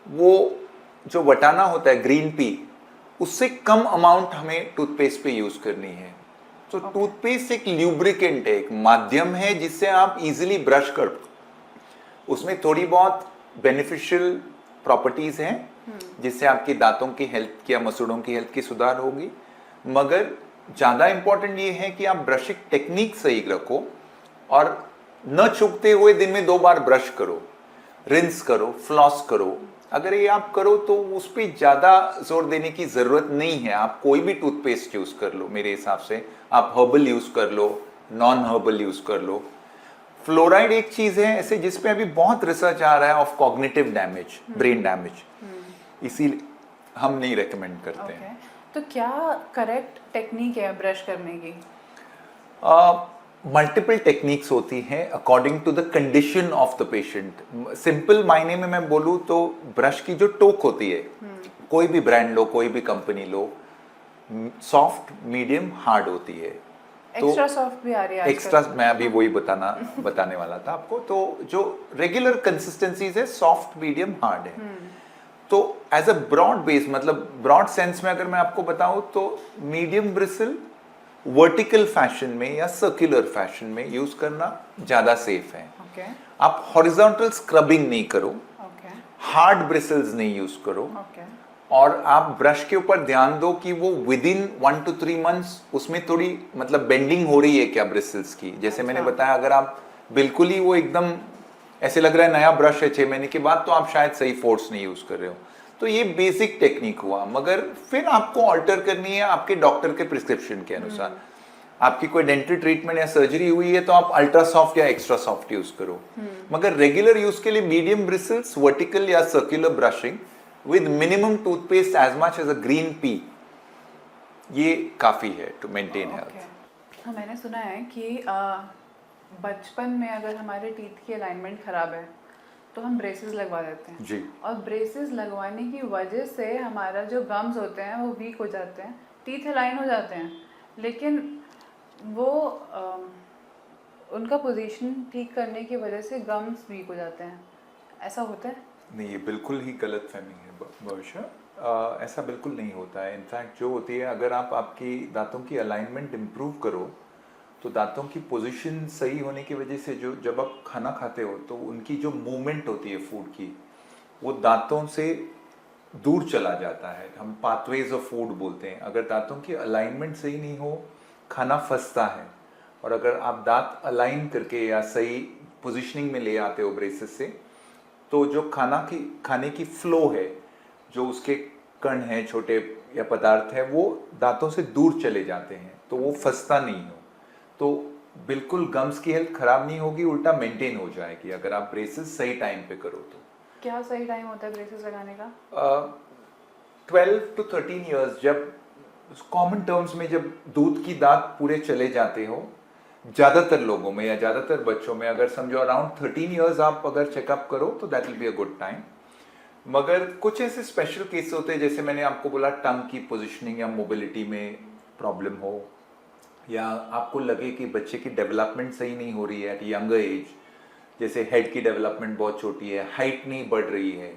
वो जो वटाना होता है ग्रीन पी, उससे कम अमाउंट हमें टूथपेस्ट पे यूज करनी है। तो टूथपेस्ट एक ल्यूब्रिकेंट है, एक माध्यम है जिससे आप इजीली ब्रश कर, उसमें थोड़ी बहुत बेनिफिशियल प्रॉपर्टीज हैं जिससे आपके दांतों की हेल्थ या मसूड़ों की हेल्थ की सुधार होगी, मगर ज्यादा इंपॉर्टेंट ये है कि आप ब्रशिंग टेक्निक सही रखो और न चूकते हुए दिन में 2 बार ब्रश करो, रिंस करो, फ्लॉस करो। अगर ये आप करो तो उस पर ज्यादा जोर देने की जरूरत नहीं है। आप कोई भी टूथपेस्ट यूज कर लो, मेरे हिसाब से आप हर्बल यूज कर लो, नॉन हर्बल यूज कर लो। फ्लोराइड एक चीज है ऐसे जिसपे अभी बहुत रिसर्च आ रहा है of cognitive damage, brain damage, इसीलिए हम नहीं रेकमेंड करते हैं। तो क्या करेक्ट टेक्निक है ब्रश करने की? मल्टीपल टेक्निक्स होती हैं according to the condition of the patient. Simple मायने में मैं बोलूँ तो ब्रश की जो टोक होती है, कोई भी ब्रांड लो, कोई भी कंपनी लो, सॉफ्ट, मीडियम, हार्ड होती है। एक्स्ट्रा सॉफ्ट भी आ रही है एक्स्ट्रा, मैं अभी वही बताने वाला था आपको। तो जो रेगुलर कंसिस्टेंसीज है, सॉफ्ट, मीडियम, हार्ड है। तो एज अ ब्रॉड बेस, मतलब ब्रॉड सेंस में अगर मैं आपको बताऊं तो मीडियम ब्रिसल वर्टिकल फैशन में या सर्कुलर फैशन में यूज करना ज्यादा सेफ है। आप हॉरिजॉन्टल स्क्रबिंग नहीं करो, हार्ड ब्रिसल्स नहीं यूज करो, और आप ब्रश के ऊपर ध्यान दो कि वो विद इन 1 to 3 months उसमें थोड़ी मतलब बेंडिंग हो रही है क्या ब्रिसल्स की। जैसे मैंने बताया, अगर आप बिल्कुल ही वो एकदम ऐसे लग रहा है नया ब्रश है 6 महीने के बाद, तो आप शायद सही फोर्स नहीं यूज कर रहे हो। तो ये बेसिक टेक्निक हुआ, मगर फिर आपको ऑल्टर करनी है आपके डॉक्टर के प्रिस्क्रिप्शन के अनुसार। आपकी कोई डेंटल ट्रीटमेंट या सर्जरी हुई है तो आप अल्ट्रा सॉफ्ट या एक्स्ट्रा सॉफ्ट यूज करो, मगर रेगुलर यूज के लिए मीडियम ब्रिसल्स, वर्टिकल या circular brushing with minimum toothpaste as much as a green pea, ये काफी है to maintain health। हाँ, मैंने सुना है कि बचपन में अगर हमारे टीथ की अलाइनमेंट खराब है तो हम ब्रेसेस लगवा देते हैं जी। और ब्रेसेस लगवाने की वजह से हमारा जो गम्स होते हैं वो वीक हो जाते हैं, टीथ अलाइन हो जाते हैं, लेकिन वो उनका पोजीशन ठीक करने की वजह से गम्स वीक हो जाते हैं। ऐसा होता है? नहीं, ये बिल्कुल ही गलत फहमी है भविष्य। ऐसा बिल्कुल नहीं होता है। इनफैक्ट जो होती है, अगर आप आपकी दांतों की अलाइनमेंट इम्प्रूव करो तो दांतों की पोजीशन सही होने की वजह से जो जब आप खाना खाते हो तो उनकी जो मूवमेंट होती है फूड की, वो दांतों से दूर चला जाता है। हम पाथवेज ऑफ फूड बोलते हैं। अगर दांतों की अलाइनमेंट सही नहीं हो, खाना फंसता है, और अगर आप दांत अलाइन करके या सही पोजिशनिंग में ले आते हो ब्रेसेस से, तो जो खाने की फ्लो है, जो उसके कण हैं, छोटे या पदार्थ है, वो दांतों से दूर चले जाते हैं, तो वो फंसता नहीं हो, तो बिल्कुल गम्स की हेल्थ खराब नहीं होगी, उल्टा मेंटेन हो जाएगी अगर आप ब्रेसेस सही टाइम पे करो तो। क्या सही टाइम होता है ब्रेसेस लगाने का? 12 to 13 ईयर्स, जब कॉमन टर्म्स में जब दूध की दांत पूरे चले जाते हो, ज्यादातर लोगों में या ज्यादातर बच्चों में, अगर समझो अराउंड 13 ईयर्स आप अगर चेकअप करो तो that will be a good time. मगर कुछ ऐसे स्पेशल केस होते हैं, जैसे मैंने आपको बोला, टंग की पोजीशनिंग या मोबिलिटी में प्रॉब्लम हो, या आपको लगे कि बच्चे की डेवलपमेंट सही नहीं हो रही है एट यंगर एज, जैसे हेड की डेवलपमेंट बहुत छोटी है, हाइट नहीं बढ़ रही है।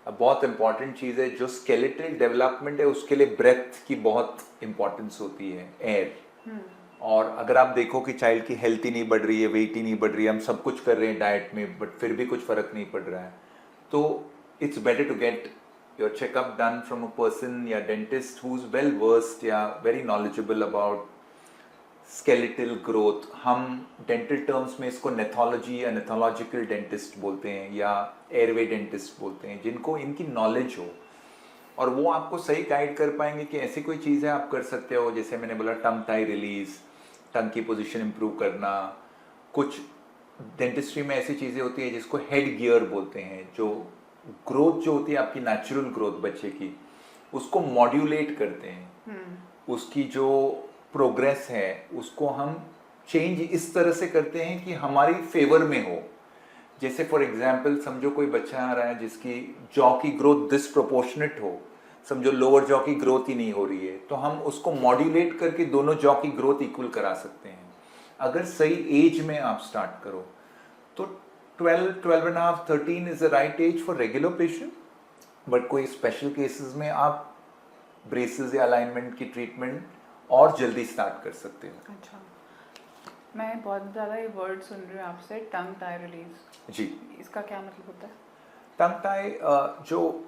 अब बहुत इंपॉर्टेंट चीज़ है, जो स्केलेटल डेवलपमेंट है उसके लिए ब्रेथ की बहुत इंपॉर्टेंस होती है, एयर। और अगर आप देखो कि चाइल्ड की हेल्थ ही नहीं बढ़ रही है, वेट ही नहीं बढ़ रही है, हम सब कुछ कर रहे हैं डाइट में, बट फिर भी कुछ फर्क नहीं पड़ रहा है, तो it's better to get your checkup done from a person या dentist who is well versed या very knowledgeable about skeletal growth. हम डेंटल टर्म्स में इसको नेथोलॉजी या नेथोलॉजिकल डेंटिस्ट बोलते हैं, या एयरवे डेंटिस्ट बोलते हैं, जिनको इनकी नॉलेज हो। और वो आपको सही गाइड कर पाएंगे कि ऐसी कोई चीज़ें आप कर सकते हो, जैसे मैंने बोला टंग टाई रिलीज, टंग की पोजीशन इंप्रूव करना। कुछ डेंटिस्ट्री में ऐसी चीज़ें होती है जिसको हेड गियर बोलते हैं, जो ग्रोथ जो होती है आपकी नेचुरल ग्रोथ बच्चे की, उसको मॉड्यूलेट करते हैं। उसकी जो प्रोग्रेस है उसको हम चेंज इस तरह से करते हैं कि हमारी फेवर में हो। जैसे फॉर एग्जाम्पल समझो कोई बच्चा आ रहा है जिसकी जॉ की ग्रोथ डिसप्रोपोर्शनेट हो, समझो लोअर जॉ की ग्रोथ ही नहीं हो रही है, तो हम उसको मॉड्यूलेट करके दोनों जॉ की ग्रोथ इक्वल करा सकते हैं अगर सही एज में आप स्टार्ट करो। तो 12.5 13 is the right age for regular patient, but कोई स्पेशल केसेस में आप ब्रेसेस या अलाइनमेंट की ट्रीटमेंट और जल्दी स्टार्ट कर सकते हो। अच्छा, मैं बहुत ज़्यादा ये वर्ड सुन रही हूँ आपसे, टंग टाई रिलीज। जी, इसका क्या मतलब होता है? टंग टाई जो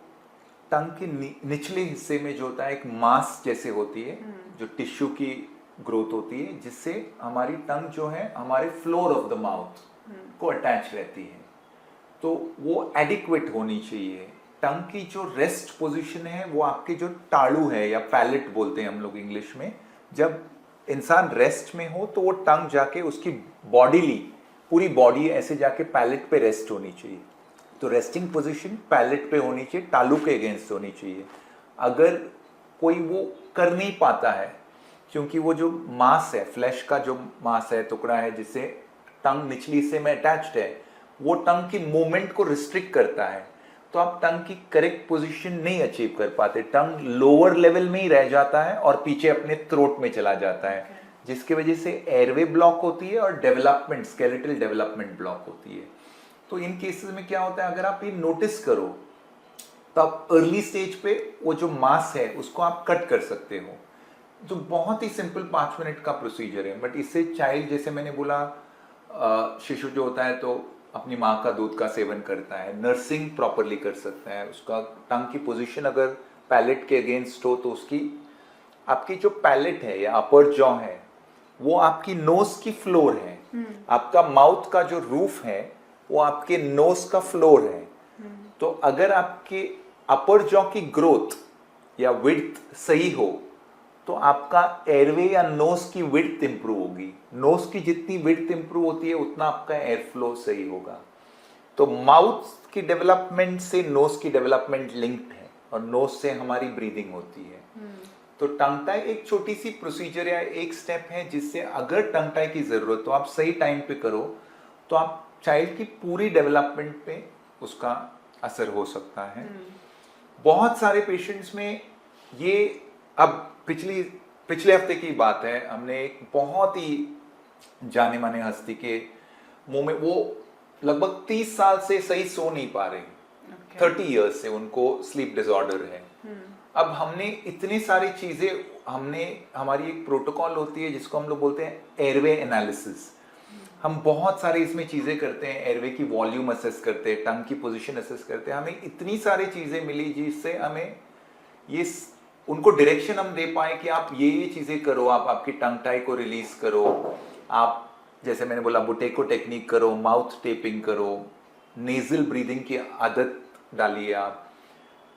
टंग के निचले हिस्से में जो होता है एक मांस जैसे होती है, जो टिश्यू की ग्रोथ होती है, जिससे हमारी टंग जो है हमारे फ्लोर ऑफ द माउथ को अटैच रहती है। तो वो एडिक्वेट होनी चाहिए। टंग की जो रेस्ट पोजीशन है वो आपके जो टाड़ू है या पैलेट बोलते हैं हम लोग इंग्लिश में, जब इंसान रेस्ट में हो तो वो टंग जाके उसकी बॉडीली पूरी बॉडी ऐसे जाके पैलेट पे रेस्ट होनी चाहिए। तो रेस्टिंग पोजीशन पैलेट पे होनी चाहिए, टालू के अगेंस्ट होनी चाहिए। अगर कोई वो कर नहीं पाता है, क्योंकि वो जो मांस है, फ्लैश का जो मांस है, टुकड़ा है जिससे टंग निचली हिस्से में अटैच्ड है, वो टंग की मूवमेंट को रिस्ट्रिक्ट करता है, तो आप टंग की करेक्ट पोजीशन नहीं अचीव कर पाते। टंग लोअर लेवल में ही रह जाता है और पीछे अपने थ्रोट में चला जाता है, जिसकी वजह से एयरवे ब्लॉक होती है और डेवलपमेंट, स्केलेटल डेवलपमेंट ब्लॉक होती है। तो इन केसेस में क्या होता है, अगर आप ये नोटिस करो तो आप अर्ली स्टेज पे वो जो मांस है उसको आप कट कर सकते हो, जो बहुत ही सिंपल 5 मिनट का प्रोसीजर है। बट इससे चाइल्ड, जैसे मैंने बोला, शिशु जो होता है तो अपनी माँ का दूध का सेवन करता है, नर्सिंग प्रॉपरली कर सकता है, उसका टंग की पोजीशन अगर पैलेट के अगेंस्ट हो तो उसकी आपकी जो पैलेट है या अपर जॉ है वो आपकी नोज की फ्लोर है, आपका माउथ का जो रूफ है वो आपके नोज का फ्लोर है। तो अगर आपके अपर जॉ की ग्रोथ या विड्थ सही हो तो आपका एयरवे या नोज की विड्थ इंप्रूव होगी। नोज की जितनी विड्थ इंप्रूव होती है उतना आपका एयर फ्लो सही होगा। तो माउथ की डेवलपमेंट से नोज की डेवलपमेंट लिंक्ड है और नोज से हमारी ब्रीदिंग होती है। तो टंग टाई एक छोटी सी प्रोसीजर या एक स्टेप है जिससे अगर टंग टाई की जरूरत तो आप सही टाइम पे करो तो आप चाइल्ड की पूरी डेवलपमेंट पे उसका असर हो सकता है। बहुत सारे पेशेंट्स में ये, अब पिछले हफ्ते की बात है, हमने एक बहुत ही जाने माने हस्ती के मुंह में, वो लगभग 30 साल से सही सो नहीं पा रहे, 30 इयर्स से उनको स्लीप डिसऑर्डर है। अब हमने इतनी सारी चीजें, हमारी एक प्रोटोकॉल होती है जिसको हम लोग बोलते हैं एयरवे एनालिसिस। हम बहुत सारी इसमें चीजें करते हैं, एयरवे की वॉल्यूम असेस करते हैं, टंग की पोजीशन असेस करते हैं। हमें इतनी सारी चीजें मिली जिससे हमें ये उनको डायरेक्शन हम दे पाए कि आप ये चीजें करो, आप आपकी टंग टाई को रिलीज करो, आप जैसे मैंने बोला बुटेको टेक्निक करो, माउथ टेपिंग करो, नेजल ब्रीदिंग की आदत डालिए आप।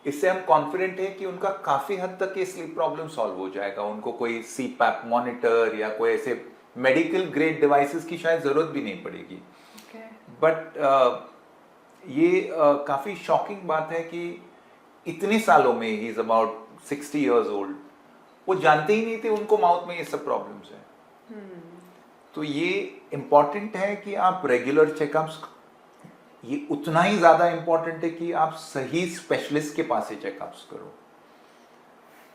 इससे हम कॉन्फिडेंट है कि उनका काफी हद तक ये स्लीप प्रॉब्लम सॉल्व हो जाएगा। उनको कोई सीपैप मॉनिटर या कोई ऐसे मेडिकल ग्रेड डिवाइसेस की शायद जरूरत भी नहीं पड़ेगी। बट ये काफी शॉकिंग बात है कि इतने सालों में, he is about 60 years old, वो जानते ही नहीं थे उनको माउथ में ये सब प्रॉब्लम्स है। तो ये इंपॉर्टेंट है कि आप रेगुलर चेकअप्स, ये उतना ही ज्यादा इंपॉर्टेंट है कि आप सही स्पेशलिस्ट के पास ही चेकअप्स करो।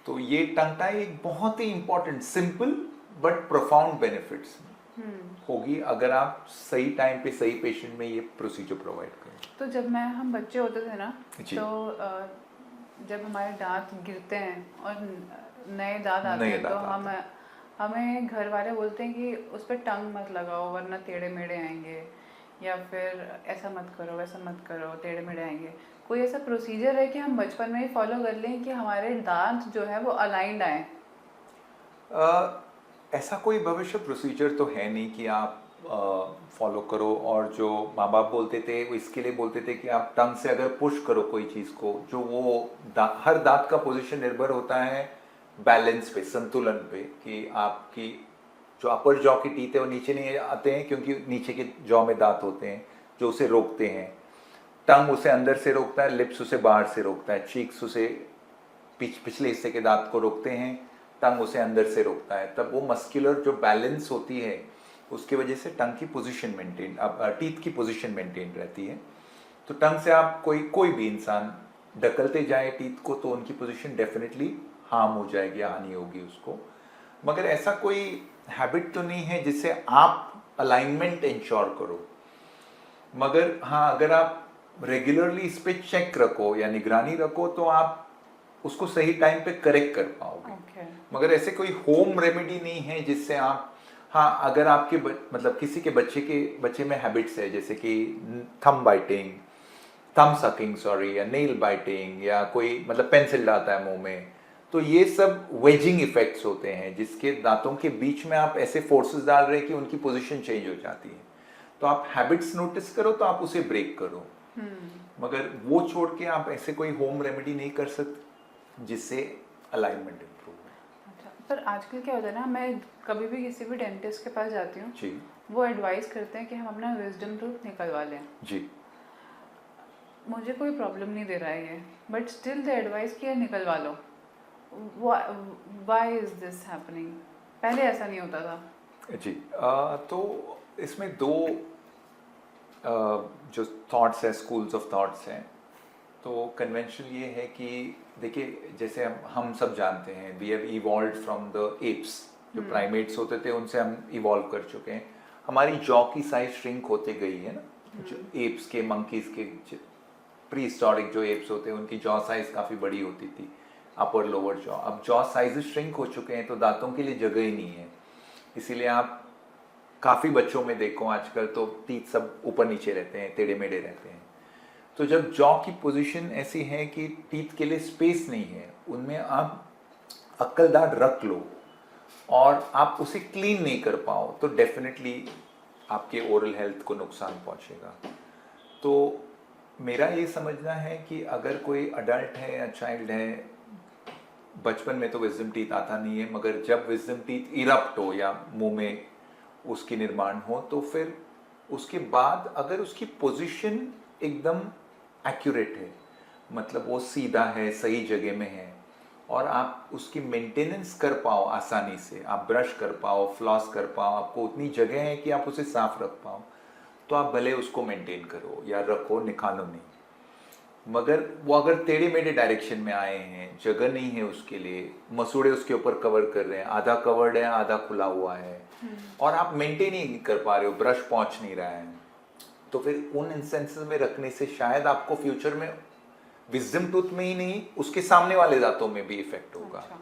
तो ये टंग टाई एक बहुत ही important, simple but profound benefits होगी अगर आप सही टाइम पे सही पेशेंट में ये प्रोसीजर प्रोवाइड करें। तो जब हम बच्चे होते थे ना, तो जब हमारे दांत गिरते हैं और नए दांत आते हैं तो हमें घर वाले बोलते हैं कि उस पर टंग मत लगाओ वरना टेढ़े मेढ़े आएंगे, या फिर ऐसा मत करो वैसा मत करो टेढ़े मेढ़े आएंगे। कोई ऐसा प्रोसीजर है कि हम बचपन में ही फॉलो कर लें कि हमारे दांत जो है वो अलाइंड आए? ऐसा कोई भविष्य प्रोसीजर तो है नहीं कि आप फॉलो करो। और जो माँ बाप बोलते थे वो इसके लिए बोलते थे कि आप टंग से अगर पुश करो कोई चीज़ को, जो वो हर दांत का पोजीशन निर्भर होता है बैलेंस पे, संतुलन पे, कि आपकी जो अपर जॉ की टीथ है वो नीचे नहीं आते हैं क्योंकि नीचे के जॉ में दांत होते हैं जो उसे रोकते हैं। टंग उसे अंदर से रोकता है, लिप्स उसे बाहर से रोकता है, चीक्स उसे पिछले हिस्से के दांत को रोकते हैं, टंग उसे अंदर से रोकता है। तब वो मस्कुलर जो बैलेंस होती है उसकी वजह से टंग की पोजीशन मेंटेन, टीथ की पोजीशन मेंटेन रहती है। तो टंग से आप कोई भी इंसान ढकलते जाए टीथ को तो उनकी पोजीशन डेफिनेटली हार्म हो जाएगी, हानि होगी उसको। मगर ऐसा कोई हैबिट तो नहीं है जिससे आप अलाइनमेंट इंश्योर करो। मगर हाँ, अगर आप रेगुलरली इस पे चेक रखो या निगरानी रखो तो आप उसको सही टाइम पे करेक्ट कर पाओगे। मगर ऐसे कोई होम रेमेडी नहीं है जिससे आप, हाँ अगर आपके मतलब किसी के बच्चे में हैबिट्स है जैसे कि थम सकिंग सॉरी, या नेल बाइटिंग, या कोई मतलब पेंसिल डालता है मुंह में, तो ये सब वेजिंग इफेक्ट्स होते हैं जिसके दांतों के बीच में आप ऐसे फोर्सेस डाल रहे हैं कि उनकी पोजीशन चेंज हो जाती है। तो आप हैबिट्स नोटिस करो तो आप उसे ब्रेक करो। मगर वो छोड़ के आप ऐसे कोई होम रेमेडी नहीं कर सकते जिससे अलाइनमेंट इंप्रूव हो। अच्छा, पर आजकल क्या होता है ना, मैं कभी भी किसी भी डेंटिस्ट के पास जाती हूँ जी वो एडवाइस करते हैं कि हम अपना विजडम टूथ निकलवा लें। जी। मुझे कोई प्रॉब्लम नहीं दे रहा है ये, बट स्टिल द एडवाइस कि निकलवा लो। Why is this happening? पहले ऐसा नहीं होता था। जी तो इसमें दो जो थॉट्स है, स्कूल्स ऑफ थॉट्स हैं। तो कन्वेंशन ये है कि देखिए, जैसे हम सब जानते हैं we have evolved from the apes. जो प्राइमेट्स होते थे उनसे हम इवॉल्व कर चुके हैं। हमारी जॉ की साइज श्रिंक होते गई है ना। जो एप्स के, मंकीज के, प्री हिस्टोरिक जो एप्स होते हैं उनकी जॉ साइज काफ़ी बड़ी होती थी, अपर लोअर जॉ। अब जॉ साइजेस श्रिंक हो चुके हैं तो दांतों के लिए जगह ही नहीं है। इसीलिए आप काफ़ी बच्चों में देखो आजकल तो टीथ सब ऊपर नीचे रहते हैं, टेढ़े मेढ़े रहते हैं। तो जब जॉ की पोजीशन ऐसी है कि टीथ के लिए स्पेस नहीं है, उनमें आप अक्कलदाढ़ रख लो और आप उसे क्लीन नहीं कर पाओ तो डेफिनेटली आपके ओरल हेल्थ को नुकसान पहुंचेगा। तो मेरा ये समझना है कि अगर कोई अडल्ट है या चाइल्ड है, बचपन में तो विजडम टीथ आता नहीं है, मगर जब विजडम टीथ इरप्ट हो या मुंह में उसकी निर्माण हो तो फिर उसके बाद अगर उसकी पोजीशन एकदम एक्यूरेट है, मतलब वो सीधा है, सही जगह में है, और आप उसकी मेंटेनेंस कर पाओ आसानी से, आप ब्रश कर पाओ, फ्लॉस कर पाओ, आपको उतनी जगह है कि आप उसे साफ रख पाओ, तो आप भले उसको मेंटेन करो या रखो, निकालो नहीं। मगर वो अगर टेढ़े मेढ़े डायरेक्शन में आए हैं, जगह नहीं है उसके लिए, मसूड़े उसके ऊपर कवर कर रहे हैं, आधा कवर्ड है आधा खुला हुआ है, और आप मेंटेन ही नहीं कर पा रहे हो, ब्रश पहुंच नहीं रहा है, तो फिर उन इंस्टेंसेस में रखने से शायद आपको फ्यूचर में विजडम टूथ में ही नहीं, उसके सामने वाले दांतों में भी इफेक्ट होगा। अच्छा।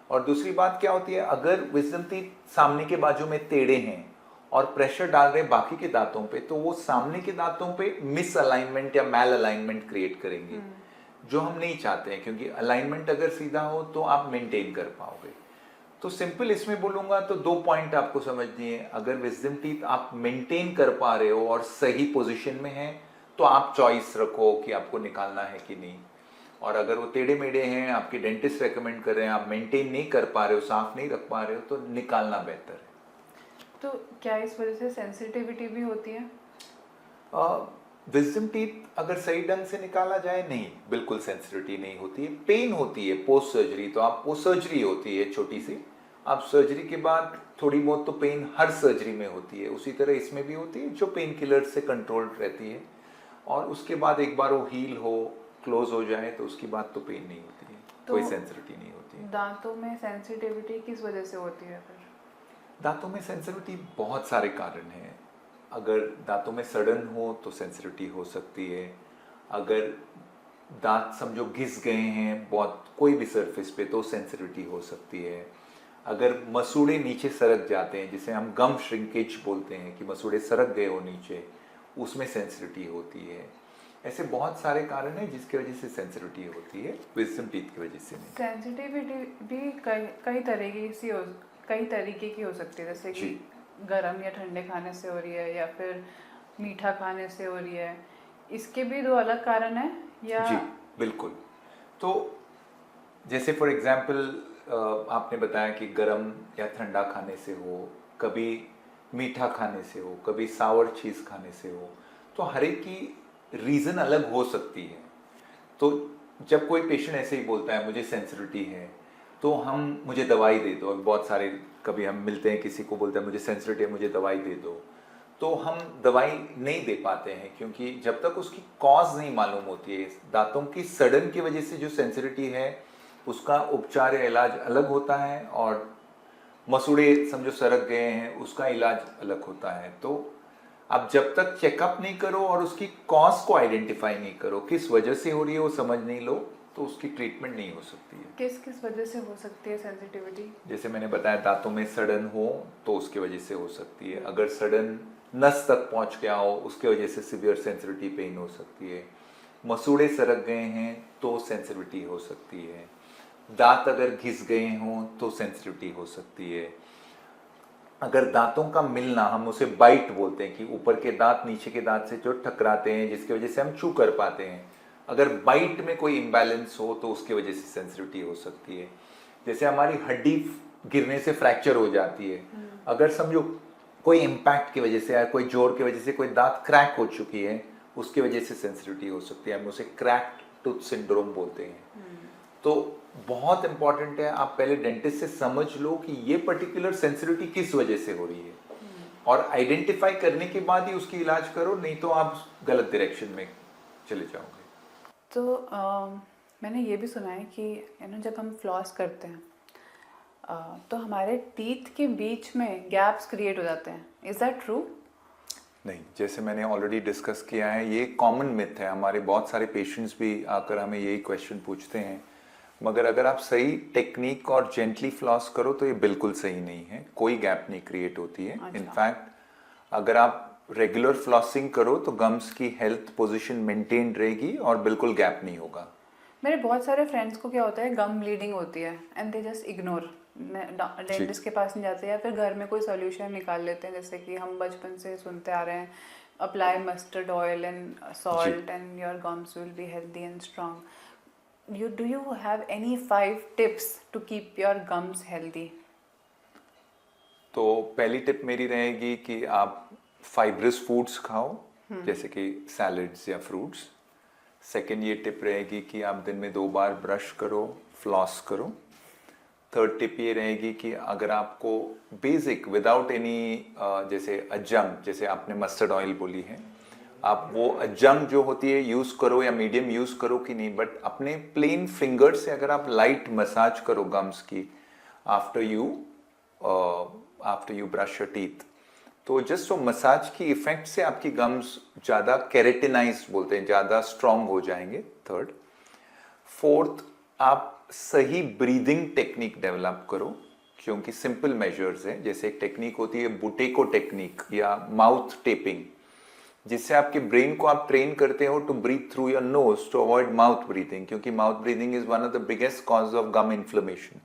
और दूसरी बात क्या होती है, अगर विजडम टीथ सामने के बाजू में टेढ़े हैं और प्रेशर डाल रहे हैं बाकी के दांतों पे, तो वो सामने के दांतों पे मिस अलाइनमेंट या मैल अलाइनमेंट क्रिएट करेंगे, जो हम नहीं चाहते हैं, क्योंकि अलाइनमेंट अगर सीधा हो तो आप मेंटेन कर पाओगे। तो सिंपल इसमें बोलूंगा तो 2 पॉइंट आपको समझनी है। अगर विजडम टीथ आप मेंटेन कर पा रहे हो और सही पोजीशन में है तो आप चॉइस रखो कि आपको निकालना है कि नहीं। और अगर वो टेढ़े मेढ़े हैं, आपके डेंटिस्ट रेकमेंड कर रहे हैं, आप मेंटेन नहीं कर पा रहे हो, साफ नहीं रख पा रहे हो, तो निकालना बेहतर है। तो क्या इस वजह से सेंसिटिविटी भी होती है? विजडम टीथ अगर सही ढंग से निकाला जाए, नहीं, बिल्कुल सेंसिटिविटी नहीं होती है। पेन होती है पोस्ट सर्जरी, तो आप वो सर्जरी होती है छोटी सी, आप सर्जरी के बाद थोड़ी बहुत तो पेन हर सर्जरी में होती है, उसी तरह इसमें भी होती है, जो पेन किलर से कंट्रोल रहती है। और उसके बाद एक बार वो हील हो, क्लोज हो जाए, तो उसकी बाद तो पेन नहीं होती है, तो कोई सेंसिटिविटी नहीं होती है। दांतों में सेंसिटिविटी किस वजह से होती है फिर? दांतों में सेंसिटिविटी बहुत सारे कारण हैं। अगर दांतों में सड़न हो तो सेंसिटिविटी हो सकती है। अगर दांत समझो घिस गए हैं बहुत कोई भी सरफेस पे तो सेंसिटिविटी हो सकती है। अगर मसूड़े नीचे सरक जाते हैं, जिसे हम गम श्रिंकेज बोलते हैं कि मसूड़े सरक गए हो नीचे, उसमें सेंसिटिविटी होती है। ऐसे बहुत सारे कारण हैं जिसकी वजह से सेंसिटिविटी होती है, विजडम टीथ की वजह से नहीं। सेंसिटिविटी भी कई तरीके की हो सकती है, जैसे कि गरम या ठंडे खाने से हो रही है या फिर मीठा खाने से हो रही है, इसके भी दो अलग कारण है या? जी बिल्कुल। तो जैसे फॉर एग्जांपल आपने बताया कि गरम या ठंडा खाने से हो, कभी मीठा खाने से हो, कभी सावर चीज़ खाने से हो, तो हर एक की रीज़न अलग हो सकती है। तो जब कोई पेशेंट ऐसे ही बोलता है मुझे सेंसिटिविटी है, तो हम मुझे दवाई दे दो, बहुत सारे कभी हम मिलते हैं किसी को बोलता है मुझे सेंसिटिविटी है मुझे दवाई दे दो, तो हम दवाई नहीं दे पाते हैं क्योंकि जब तक उसकी कॉज नहीं मालूम होती है। दांतों की सड़न की वजह से जो सेंसिटिविटी है उसका उपचार या इलाज अलग होता है, और मसूड़े समझो सरक गए हैं उसका इलाज अलग होता है। तो आप जब तक चेकअप नहीं करो और उसकी कॉज को आइडेंटिफाई नहीं करो, किस वजह से हो रही है वो समझ नहीं लो, तो उसकी ट्रीटमेंट नहीं हो सकती है। किस किस वजह से हो सकती है सेंसिटिविटी? जैसे मैंने बताया दांतों में सड़न हो तो उसकी वजह से हो सकती है, अगर सड़न नस तक पहुंच गया हो उसके वजह से सीवियर सेंसिटिविटी पेन हो सकती है, मसूड़े सरक गए हैं तो सेंसिटिविटी हो सकती है, दांत अगर घिस गए हों तो सेंसिटिविटी हो सकती है, अगर दांतों का मिलना, हम उसे बाइट बोलते हैं कि ऊपर के दांत नीचे के दांत से जो टकराते हैं जिसकी वजह से हम चू कर पाते हैं, अगर बाइट में कोई इम्बैलेंस हो तो उसकी वजह से सेंसिटिविटी हो सकती है। जैसे हमारी हड्डी गिरने से फ्रैक्चर हो जाती है, अगर समझो कोई इम्पैक्ट की वजह से या कोई जोर की वजह से कोई दांत क्रैक हो चुकी है, उसकी वजह से सेंसिटिविटी हो सकती है, हम उसे क्रैक्ड टूथ सिंड्रोम बोलते हैं। तो बहुत इंपॉर्टेंट है आप पहले डेंटिस्ट से समझ लो कि ये पर्टिकुलर सेंसिटिविटी किस वजह से हो रही है, और आइडेंटिफाई करने के बाद ही उसकी इलाज करो, नहीं तो आप गलत डायरेक्शन में चले जाओगे। तो मैंने ये भी सुना है कि जब हम फ्लॉस करते हैं तो हमारे टीथ के बीच में गैप्स क्रिएट हो जाते हैं, इज दैट ट्रू? नहीं, जैसे मैंने ऑलरेडी डिस्कस किया है, ये कॉमन मिथ है। हमारे बहुत सारे पेशेंट्स भी आकर हमें यही क्वेश्चन पूछते हैं, मगर अगर आप सही टेक्निक और जेंटली फ्लॉस करो तो ये बिल्कुल सही नहीं है, कोई गैप नहीं क्रिएट होती है। अच्छा। इनफैक्ट अगर आप रेगुलर फ्लॉसिंग करो तो गम्स की हेल्थ पोजीशन मेंटेन रहेगी और बिल्कुल गैप नहीं होगा। मेरे बहुत सारे फ्रेंड्स को क्या होता है, गम ब्लीडिंग होती है and they just ignore, dentist के पास नहीं जाते या फिर घर में कोई सॉल्यूशन निकाल लेते हैं, जैसे कि हम बचपन से सुनते आ रहे हैं, apply mustard oil and salt and your gums will be healthy and strong. Do you have any 5 tips to keep your gums healthy? तो पहली टिप मेरी रहेगी कि आप फाइब्रस फूड्स खाओ, जैसे कि सैलड्स या फ्रूट्स। सेकंड ये टिप रहेगी कि आप दिन में 2 बार ब्रश करो, फ्लॉस करो। थर्ड टिप ये रहेगी कि अगर आपको बेसिक विदाउट एनी जैसे अजंग, जैसे आपने मस्टर्ड ऑयल बोली है, आप वो अजंग जो होती है यूज़ करो या मीडियम यूज़ करो कि नहीं, बट अपने प्लेन फिंगर से अगर आप लाइट मसाज करो गम्स की after you brush your teeth, तो जस्ट वो मसाज की इफेक्ट से आपकी गम्स ज़्यादा केरेटिनाइज्ड बोलते हैं, ज़्यादा स्ट्रॉन्ग हो जाएंगे। थर्ड, फोर्थ, आप सही ब्रीदिंग टेक्निक डेवलप करो, क्योंकि सिंपल मेजर्स हैं। जैसे एक टेक्निक होती है बुटेको टेक्निक या माउथ टेपिंग, जिससे आपके ब्रेन को आप ट्रेन करते हो to breathe through your nose to avoid mouth breathing, क्योंकि mouth breathing is one of the biggest cause of gum inflammation,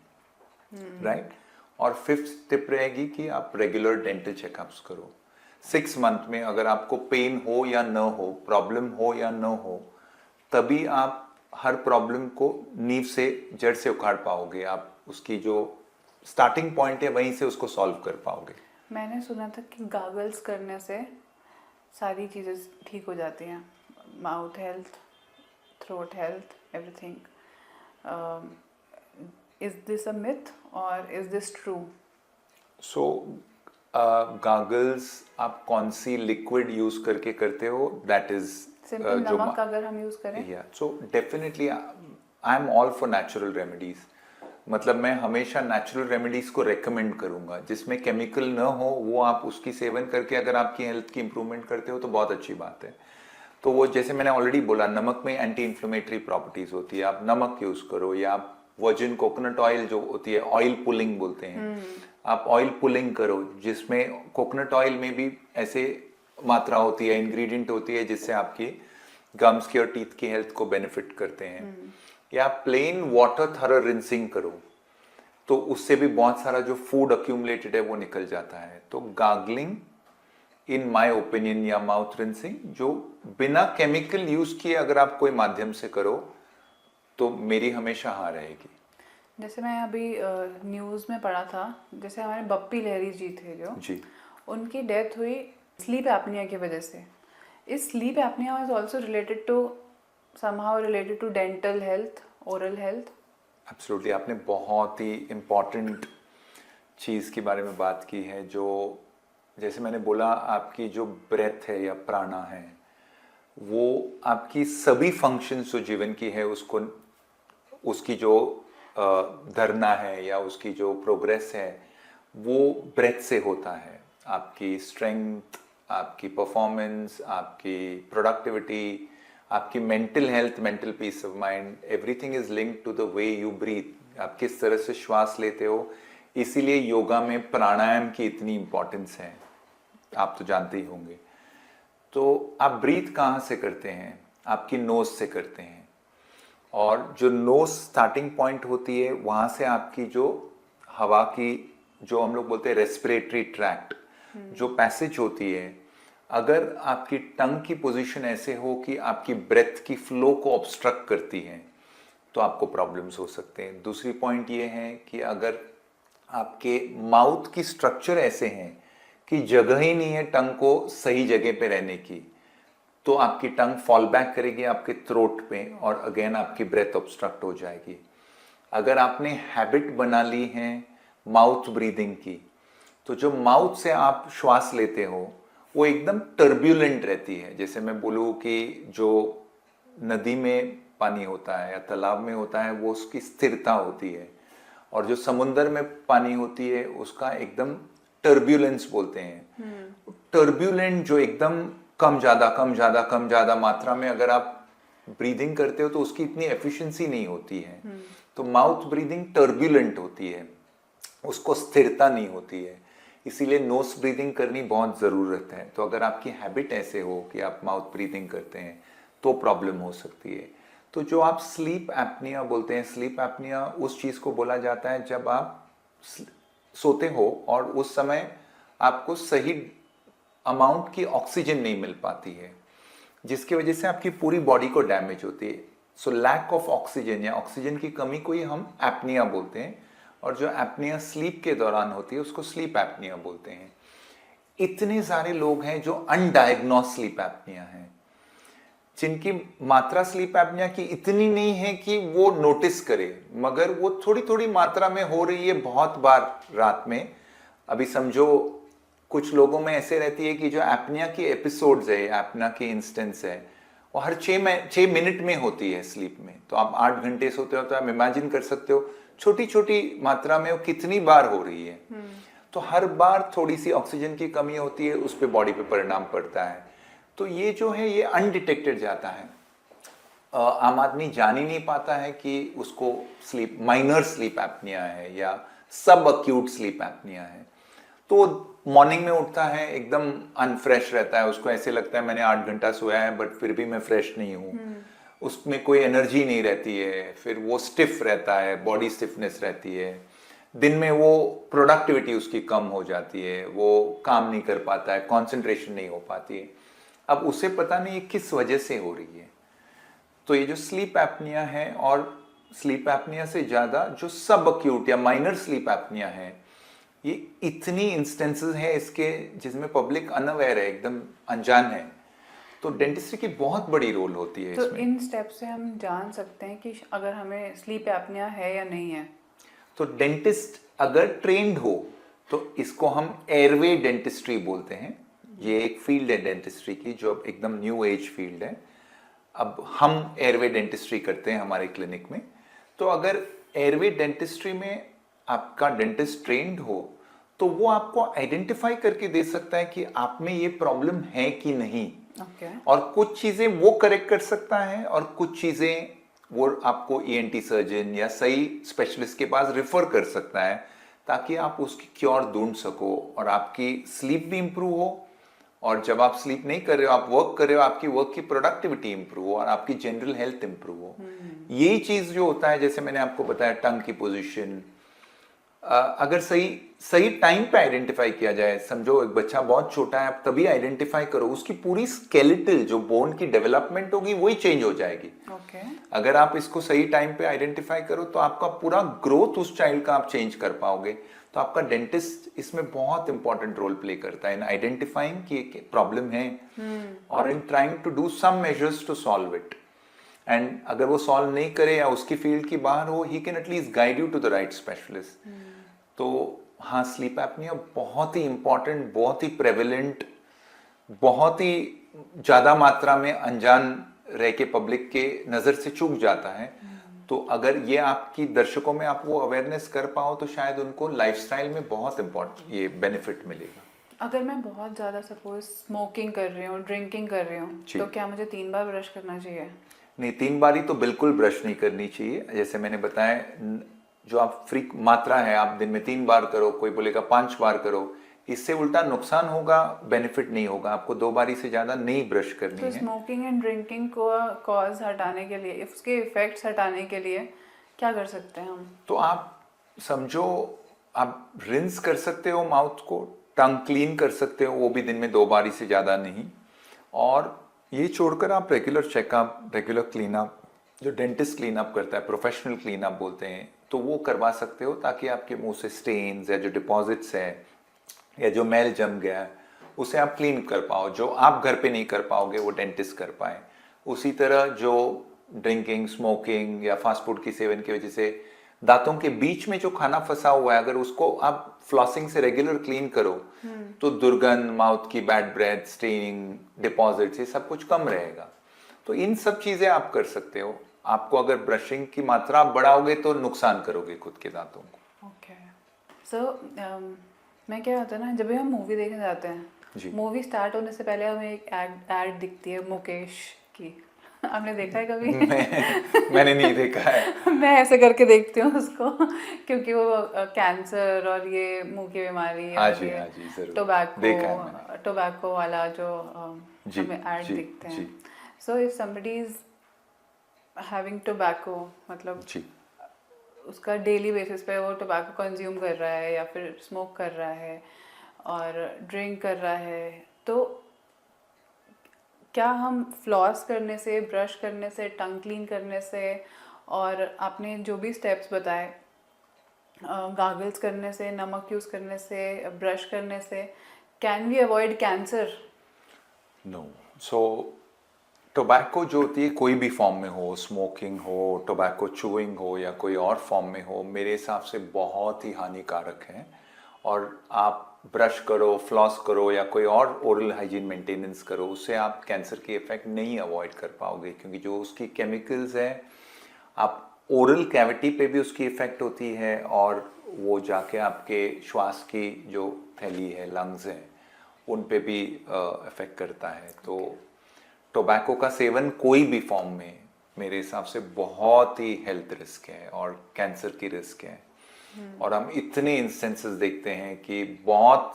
right. और फिफ्थ टिप रहेगी कि आप रेगुलर डेंटल चेकअप्स करो। 6 मंथ में अगर आपको पेन हो या न हो, प्रॉब्लम हो या न हो, तभी आप हर प्रॉब्लम को नींव से, जड़ से उखाड़ पाओगे। आप उसकी जो स्टार्टिंग पॉइंट है वहीं से उसको सॉल्व कर पाओगे। मैंने सुना था कि गागल्स करने से सारी चीज़ें ठीक हो जाती हैं, mouth health, throat health, everything. Is this a myth और is this true? So goggles आप कौन सी लिक्विड यूज करके करते हो? दैट इज सिंपल नमक अगर हम यूज करें? या so definitely I am all for natural remedies. मतलब मैं हमेशा नेचुरल रेमेडीज को रेकमेंड करूंगा, जिसमें केमिकल न हो, वो आप उसकी सेवन करके अगर आपकी हेल्थ की इंप्रूवमेंट करते हो तो बहुत अच्छी बात है। तो वो जैसे मैंने ऑलरेडी बोला, नमक में एंटी इन्फ्लेमेटरी प्रॉपर्टीज होती है, आप नमक यूज करो, या आप वर्जिन कोकोनट ऑयल जो होती है, ऑयल पुलिंग बोलते हैं, आप ऑयल पुलिंग करो, जिसमें कोकोनट ऑयल में भी ऐसे मात्रा होती है, इंग्रेडिएंट होती है, जिससे आपकी गम्स की और टीथ की हेल्थ को बेनिफिट करते हैं। या प्लेन वाटर थरो रिंसिंग करो, तो उससे भी बहुत सारा जो फूड अक्यूमुलेटेड है वो निकल जाता है। तो गार्गलिंग इन माय ओपिनियन या माउथ रिंसिंग जो बिना केमिकल यूज किए अगर आप कोई माध्यम से करो तो मेरी हमेशा हाँ रहेगी। जैसे मैं अभी न्यूज़ में पढ़ा था, जैसे हमारे बप्पी लहरी जी थे जो जी उनकी डेथ हुई स्लीप एपनिया की वजह से। इस sleep apnea is also related to somehow related to dental health, oral health. Absolutely, आपने बहुत ही इम्पॉर्टेंट चीज़ के बारे में बात की है। जो जैसे मैंने बोला, आपकी जो ब्रेथ है या प्राणा है वो आपकी सभी फंक्शंस जो जीवन की है उसको, उसकी जो धरना है या उसकी जो प्रोग्रेस है वो ब्रेथ से होता है। आपकी स्ट्रेंथ, आपकी परफॉर्मेंस, आपकी प्रोडक्टिविटी, आपकी mental health, mental peace of mind, everything is linked to the way you breathe. आप किस तरह से श्वास लेते हो, इसीलिए योगा में प्राणायाम की इतनी इम्पोर्टेंस है, आप तो जानते ही होंगे। तो आप ब्रीथ कहाँ से करते हैं? आपकी नोज से करते हैं, और जो नोज स्टार्टिंग पॉइंट होती है वहाँ से आपकी जो हवा की, जो हम लोग बोलते हैं रेस्पिरेटरी ट्रैक्ट, जो पैसेज होती है, अगर आपकी टंग की पोजीशन ऐसे हो कि आपकी ब्रेथ की फ्लो को ऑब्स्ट्रक्ट करती है तो आपको प्रॉब्लम्स हो सकते हैं। दूसरी पॉइंट ये है कि अगर आपके माउथ की स्ट्रक्चर ऐसे हैं कि जगह ही नहीं है टंग को सही जगह पे रहने की, तो आपकी टंग फॉल बैक करेगी आपके थ्रोट पे और अगेन आपकी ब्रेथ ऑब्स्ट्रक्ट हो जाएगी। अगर आपने हैबिट बना ली है माउथ ब्रीदिंग की, तो जो माउथ से आप श्वास लेते हो वो एकदम टर्ब्यूलेंट रहती है। जैसे मैं बोलूँ कि जो नदी में पानी होता है या तालाब में होता है वो उसकी स्थिरता होती है, और जो समुंदर में पानी होती है उसका एकदम टर्ब्यूलेंस बोलते हैं। टर्ब्यूलेंट जो एकदम कम ज्यादा मात्रा में अगर आप ब्रीदिंग करते हो तो उसकी इतनी एफिशिएंसी नहीं होती है। तो माउथ ब्रीदिंग टर्ब्यूलेंट होती है, उसको स्थिरता नहीं होती है, इसीलिए नोज ब्रीदिंग करनी बहुत ज़रूरत है। तो अगर आपकी हैबिट ऐसे हो कि आप माउथ ब्रीदिंग करते हैं तो प्रॉब्लम हो सकती है। तो जो आप स्लीप एपनिया बोलते हैं, स्लीप एपनिया उस चीज़ को बोला जाता है जब आप सोते हो और उस समय आपको सही अमाउंट की ऑक्सीजन नहीं मिल पाती है, जिसकी वजह से आपकी पूरी बॉडी को डैमेज होती है। सो लैक ऑफ ऑक्सीजन या ऑक्सीजन की कमी को ही हम एपनिया बोलते हैं, और जो एपनिया स्लीप के दौरान होती है उसको स्लीप एपनिया बोलते हैं। इतने सारे लोग हैं जो अनडायग्नोज स्लीप एपनिया है, जिनकी मात्रा स्लीप एपनिया की इतनी नहीं है कि वो नोटिस करे, मगर वो थोड़ी थोड़ी मात्रा में हो रही है बहुत बार रात में। अभी समझो कुछ लोगों में ऐसे रहती है कि जो एपनिया की एपिसोड्स है, एपनिया की इंस्टेंस है, वो हर 6 मिनट में होती है स्लीप में। तो आप 8 घंटे सोते हो तो आप इमेजिन कर सकते हो छोटी छोटी मात्रा में वो कितनी बार हो रही है। तो हर बार थोड़ी सी ऑक्सीजन की कमी होती है, उस पर बॉडी पे परिणाम पड़ता है। तो ये जो है ये अनडिटेक्टेड जाता है, आम आदमी जान ही नहीं पाता है कि उसको स्लीप माइनर स्लीप एपनिया है या सब अक्यूट स्लीप एपनिया है। तो मॉर्निंग में उठता है एकदम अनफ्रेश रहता है, उसको ऐसे लगता है मैंने 8 घंटा सोया है बट फिर भी मैं फ्रेश नहीं हूँ, उसमें कोई एनर्जी नहीं रहती है, फिर वो स्टिफ रहता है, बॉडी स्टिफनेस रहती है, दिन में वो प्रोडक्टिविटी उसकी कम हो जाती है, वो काम नहीं कर पाता है, कंसंट्रेशन नहीं हो पाती है। अब उसे पता नहीं किस वजह से हो रही है। तो ये जो स्लीप एपनिया है, और स्लीप एपनिया से ज़्यादा जो सब अक्यूट या माइनर स्लीप एपनिया है, ये इतनी इंस्टेंसेस हैं इसके जिसमें पब्लिक अनअवेयर है, एकदम अनजान है। तो डेंटिस्ट्री की बहुत बड़ी रोल होती है तो इसमें। इन स्टेप से हम जान सकते हैं कि अगर हमें स्लीप एपनिया है या नहीं है। तो डेंटिस्ट अगर ट्रेंड हो तो इसको हम एयरवे डेंटिस्ट्री बोलते हैं। ये एक फील्ड है डेंटिस्ट्री की जो अब एकदम न्यू एज फील्ड है। अब हम एयरवे डेंटिस्ट्री करते हैं हमारे क्लिनिक में। तो अगर एयरवे डेंटिस्ट्री में आपका डेंटिस्ट ट्रेंड हो तो वो आपको आइडेंटिफाई करके दे सकता है कि आप में ये प्रॉब्लम है कि नहीं। और कुछ चीजें वो करेक्ट कर सकता है और कुछ चीजें वो आपको ईएनटी सर्जन या सही स्पेशलिस्ट के पास रेफर कर सकता है, ताकि आप उसकी क्योर ढूंढ सको और आपकी स्लीप भी इंप्रूव हो, और जब आप स्लीप नहीं कर रहे हो, आप वर्क कर रहे हो, आपकी वर्क की प्रोडक्टिविटी इंप्रूव हो और आपकी जनरल हेल्थ इंप्रूव हो। यही चीज जो होता है, जैसे मैंने आपको बताया, टंग की पोजीशन, अगर सही सही टाइम पे आइडेंटिफाई किया जाए, समझो एक बच्चा बहुत छोटा है, आप तभी आइडेंटिफाई करो, उसकी पूरी स्केलेटल जो बोन की डेवलपमेंट होगी वही चेंज हो जाएगी। ओके। अगर आप इसको सही टाइम पे आइडेंटिफाई करो तो आपका पूरा ग्रोथ उस चाइल्ड का आप चेंज कर पाओगे। तो आपका डेंटिस्ट इसमें बहुत इंपॉर्टेंट रोल प्ले करता है इन आइडेंटिफाइंग कि प्रॉब्लम है और इन trying to do some measures to solve it. And अगर वो सॉल्व नहीं करे या उसकी फील्ड की बाहर हो, he can at least guide you to the right specialist. तो हाँ, स्लीप एपनिया बहुत ही इंपॉर्टेंट, बहुत ही प्रेवलेंट, बहुत ही ज्यादा मात्रा में अनजान रह के पब्लिक के नजर से चूक जाता है। तो अगर ये आपकी दर्शकों में आप वो अवेयरनेस कर पाओ तो शायद उनको लाइफस्टाइल में बहुत इंपॉर्टेंट ये बेनिफिट मिलेगा। अगर मैं बहुत ज़्यादा सपोज स्मोकिंग कर रही हूँ, ड्रिंकिंग कर रही हूँ, जी। तो क्या मुझे 3 बार ब्रश करना चाहिए? नहीं, 3 बारी तो बिल्कुल ब्रश नहीं करनी चाहिए। जैसे मैंने बताया, जो आप फ्री मात्रा है, आप दिन में 3 बार करो, कोई बोलेगा 5 बार करो, इससे उल्टा नुकसान होगा, बेनिफिट नहीं होगा। आपको 2 बारी से ज्यादा नहीं ब्रश करनी तो है। स्मोकिंग एंड ड्रिंकिंग को कॉज हटाने के लिए, उसके इफेक्ट्स हटाने के लिए क्या कर सकते हैं हम? तो आप समझो, आप रिंस कर सकते हो माउथ को, टंग क्लीन कर सकते हो, वो भी दिन में 2 बारी से ज्यादा नहीं। और ये छोड़कर आप रेगुलर चेकअप, रेगुलर क्लीनअप, जो डेंटिस्ट क्लीनअप करता है, प्रोफेशनल क्लीनअप बोलते हैं, तो वो करवा सकते हो, ताकि आपके मुंह से स्टेन्स या जो डिपॉजिट्स है या जो मैल जम गया है उसे आप क्लीन कर पाओ। जो आप घर पे नहीं कर पाओगे वो डेंटिस्ट कर पाए। उसी तरह जो ड्रिंकिंग, स्मोकिंग या फास्ट फूड की सेवन की वजह से दांतों के बीच में जो खाना फंसा हुआ है, अगर उसको आप फ्लॉसिंग से रेगुलर क्लीन करो तो दुर्गंध, माउथ की बैड ब्रेथ, स्टेनिंग, डिपॉजिट्स, ये सब कुछ कम रहेगा। तो इन सब चीजें आप कर सकते हो। आपको अगर ब्रशिंग की मात्रा आप बढ़ाओगे तो नुकसान करोगे खुद के दांतों को। ओके। सो मैं क्या होता है ना, जब भी हम मूवी देखने जाते जी। हैं, मूवी स्टार्ट होने से पहले हमें एक एड दिखती है मुकेश की। आपने देखा है कभी? मैंने नहीं देखा है। मैं ऐसे करके देखती हूँ उसको, क्योंकि वो कैंसर और ये मुंह की बीमारी हाँ और जी, ये हाँ जी, जरूर देखा है मैंने। टोबैको वाला जो जी, हमें ऐड जी, दिखते हैं। जी। So if somebody is having tobacco, मतलब जी। उसका डेली बेसिस पे वो टोबैको कंज्यूम कर रहा है या फिर स्मोक कर रहा है और ड्रिंक कर रहा है, तो क्या हम फ्लॉस करने से, ब्रश करने से, टंग क्लीन करने से और आपने जो भी स्टेप्स बताए, गागल्स करने से, नमक यूज़ करने से, ब्रश करने से, can we avoid cancer? No. So tobacco जो होती है, कोई भी फॉर्म में हो, स्मोकिंग हो, टोबैको चूइंग हो या कोई और फॉर्म में हो, मेरे हिसाब से बहुत ही हानिकारक है। और आप ब्रश करो, फ्लॉस करो या कोई और ओरल हाइजीन मेंटेनेंस करो, उससे आप कैंसर की इफेक्ट नहीं अवॉइड कर पाओगे, क्योंकि जो उसकी केमिकल्स है, आप ओरल कैविटी पे भी उसकी इफेक्ट होती है और वो जाके आपके श्वास की जो थैली है, लंग्स हैं, उन पे भी इफेक्ट करता है। तो टोबैको का सेवन कोई भी फॉर्म में मेरे हिसाब से बहुत ही हेल्थ रिस्क है और कैंसर की रिस्क है। और हम इतने इंस्टेंसेस देखते हैं कि बहुत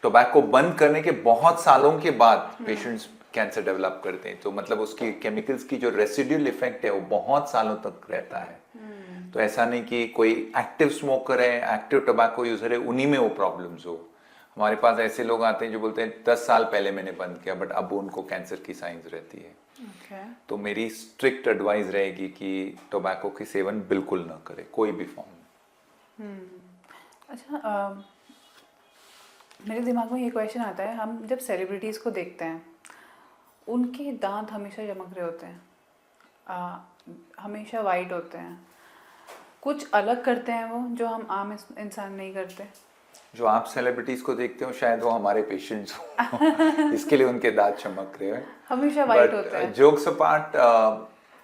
टोबैको बंद करने के बहुत सालों के बाद पेशेंट्स कैंसर डेवलप करते हैं। तो मतलब उसकी केमिकल्स की जो रेसिड्यूल इफेक्ट है वो बहुत सालों तक रहता है। तो ऐसा नहीं कि कोई एक्टिव स्मोकर है, एक्टिव टोबैको यूजर है, उन्हीं में वो प्रॉब्लम्स हो। हमारे पास ऐसे लोग आते हैं जो बोलते हैं 10 साल पहले मैंने बंद किया, बट अब उनको कैंसर की साइंस रहती है। Okay. तो मेरी स्ट्रिक्ट एडवाइस रहेगी कि टोबैको की सेवन बिल्कुल ना करे, कोई भी फॉर्म में। अच्छा, मेरे दिमाग में ये क्वेश्चन आता है, हम जब सेलिब्रिटीज़ को देखते हैं, उनके दांत हमेशा चमक रहे होते हैं, हमेशा वाइट होते हैं, कुछ अलग करते हैं वो जो हम आम इंसान नहीं करते? जो आप सेलिब्रिटीज को देखते हो शायद वो हमारे पेशेंट्स हो, इसके लिए उनके दांत चमक रहे हैं। हमेशा वाइट होते हैं। जोक्स अपार्ट,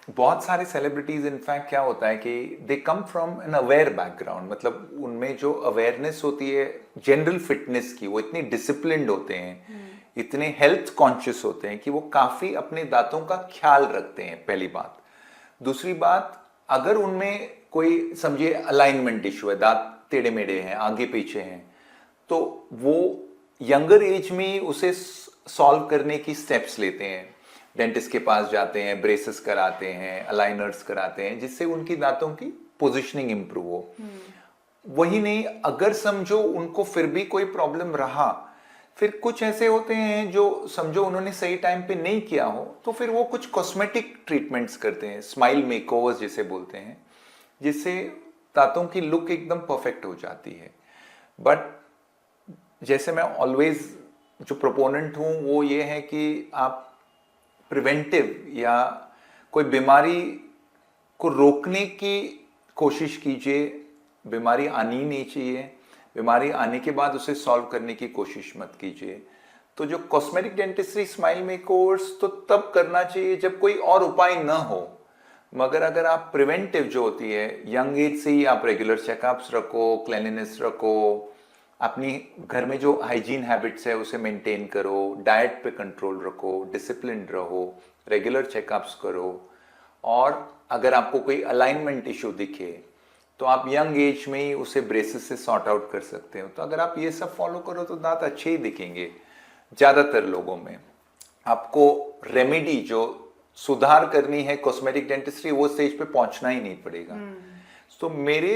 बहुत सारे सेलिब्रिटीज इनफैक्ट क्या होता है कि they come from an aware background, मतलब उनमें जो अवेयरनेस होती है जनरल फिटनेस की, वो इतनी डिसिप्लिन्ड होते हैं, इतने हेल्थ कॉन्शियस होते हैं कि वो काफी अपने दांतों का ख्याल रखते हैं, पहली बात। दूसरी बात, अगर उनमें कोई समझिए अलाइनमेंट इशू है, दांत टेढ़े मेढ़े हैं, आगे पीछे हैं, तो वो यंगर एज में उसे सॉल्व करने की स्टेप्स लेते हैं, डेंटिस्ट के पास जाते हैं, ब्रेसेस कराते हैं, अलाइनर्स कराते हैं, जिससे उनकी दांतों की पोजीशनिंग इंप्रूव हो। वही नहीं, अगर समझो उनको फिर भी कोई प्रॉब्लम रहा, फिर कुछ ऐसे होते हैं जो समझो उन्होंने सही टाइम पे नहीं किया हो, तो फिर वो कुछ कॉस्मेटिक ट्रीटमेंट्स करते हैं, स्माइल मेकओवर्स जिसे बोलते हैं, जिससे दांतों की लुक एकदम परफेक्ट हो जाती है। बट जैसे मैं ऑलवेज जो प्रोपोनेंट हूँ वो ये है कि आप प्रिवेंटिव या कोई बीमारी को रोकने की कोशिश कीजिए। बीमारी आनी नहीं चाहिए, बीमारी आने के बाद उसे सॉल्व करने की कोशिश मत कीजिए। तो जो कॉस्मेटिक डेंटिस्ट्री, स्माइल मेकओवर्स तो तब करना चाहिए जब कोई और उपाय न हो। मगर अगर आप प्रिवेंटिव जो होती है, यंग एज से ही आप रेगुलर चेकअप्स रखो, क्लेanलीनेस रखो, अपनी घर में जो हाइजीन हैबिट्स है उसे मेंटेन करो, डाइट पे कंट्रोल रखो, डिसिप्लिन रहो, रेगुलर चेकअप्स करो, और अगर आपको कोई अलाइनमेंट इशू दिखे तो आप यंग एज में ही उसे ब्रेसेस से सॉर्ट आउट कर सकते हो। तो अगर आप ये सब फॉलो करो तो दांत अच्छे ही दिखेंगे ज़्यादातर लोगों में। आपको रेमेडी जो सुधार करनी है कॉस्मेटिक डेंटिस्ट्री, वो स्टेज पे पहुंचना ही नहीं पड़ेगा। तो मेरे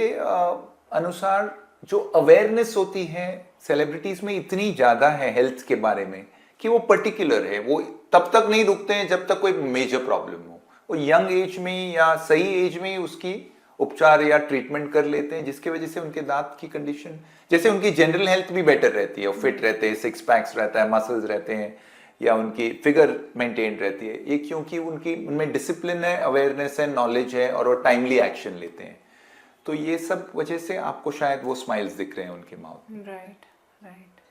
अनुसार जो अवेयरनेस होती है सेलिब्रिटीज में इतनी ज़्यादा है हेल्थ के बारे में कि वो पर्टिकुलर है, वो तब तक नहीं रुकते हैं जब तक कोई मेजर प्रॉब्लम हो। वो यंग एज में या सही एज में उसकी उपचार या ट्रीटमेंट कर लेते हैं, जिसकी वजह से उनके दांत की कंडीशन, जैसे उनकी जनरल हेल्थ भी बेटर रहती है, फिट रहते हैं, सिक्स पैक्स रहता है, मसल्स रहते हैं, या उनकी फिगर मेंटेन रहती है। ये क्योंकि उनकी उनमें डिसिप्लिन है, अवेयरनेस है, नॉलेज है, और वो टाइमली एक्शन लेते हैं। तो ये सब वजह से आपको शायद वो स्माइल्स दिख रहे हैं उनके माउथ में। Right right.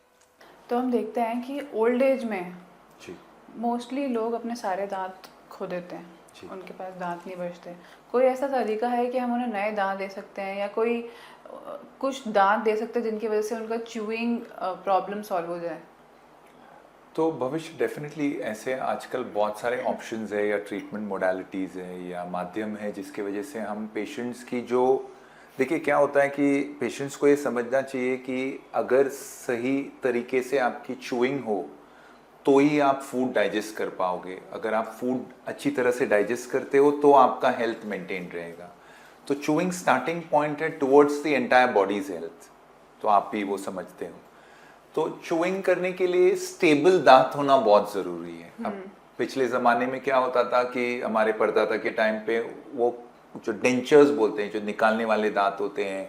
तो हम देखते हैं कि ओल्ड एज में जी मोस्टली लोग अपने सारे दांत खो देते हैं, जी। उनके पास दांत नहीं बचते। कोई ऐसा तरीका है कि हम उन्हें नए दांत दे सकते हैं, या कोई कुछ दांत दे सकते हैं जिनकी वजह से उनका च्यूइंग प्रॉब्लम सॉल्व हो जाए? तो भविष्य डेफिनेटली ऐसे आजकल बहुत सारे ऑप्शंस है या ट्रीटमेंट मोडालिटीज़ है या माध्यम है जिसकी वजह से हम पेशेंट्स की जो, देखिए क्या होता है कि पेशेंट्स को ये समझना चाहिए कि अगर सही तरीके से आपकी च्यूइंग हो तो ही आप फूड डाइजेस्ट कर पाओगे। अगर आप फूड अच्छी तरह से डाइजेस्ट करते हो तो आपका हेल्थ मेंटेन रहेगा। तो च्यूइंग स्टार्टिंग पॉइंट है towards the entire bodies health, तो आप भी वो समझते हो। तो च्यूइंग करने के लिए स्टेबल दांत होना बहुत ज़रूरी है। अब पिछले ज़माने में क्या होता था कि हमारे परदादा के टाइम पे वो जो डेंचर्स बोलते हैं, जो निकालने वाले दांत होते हैं,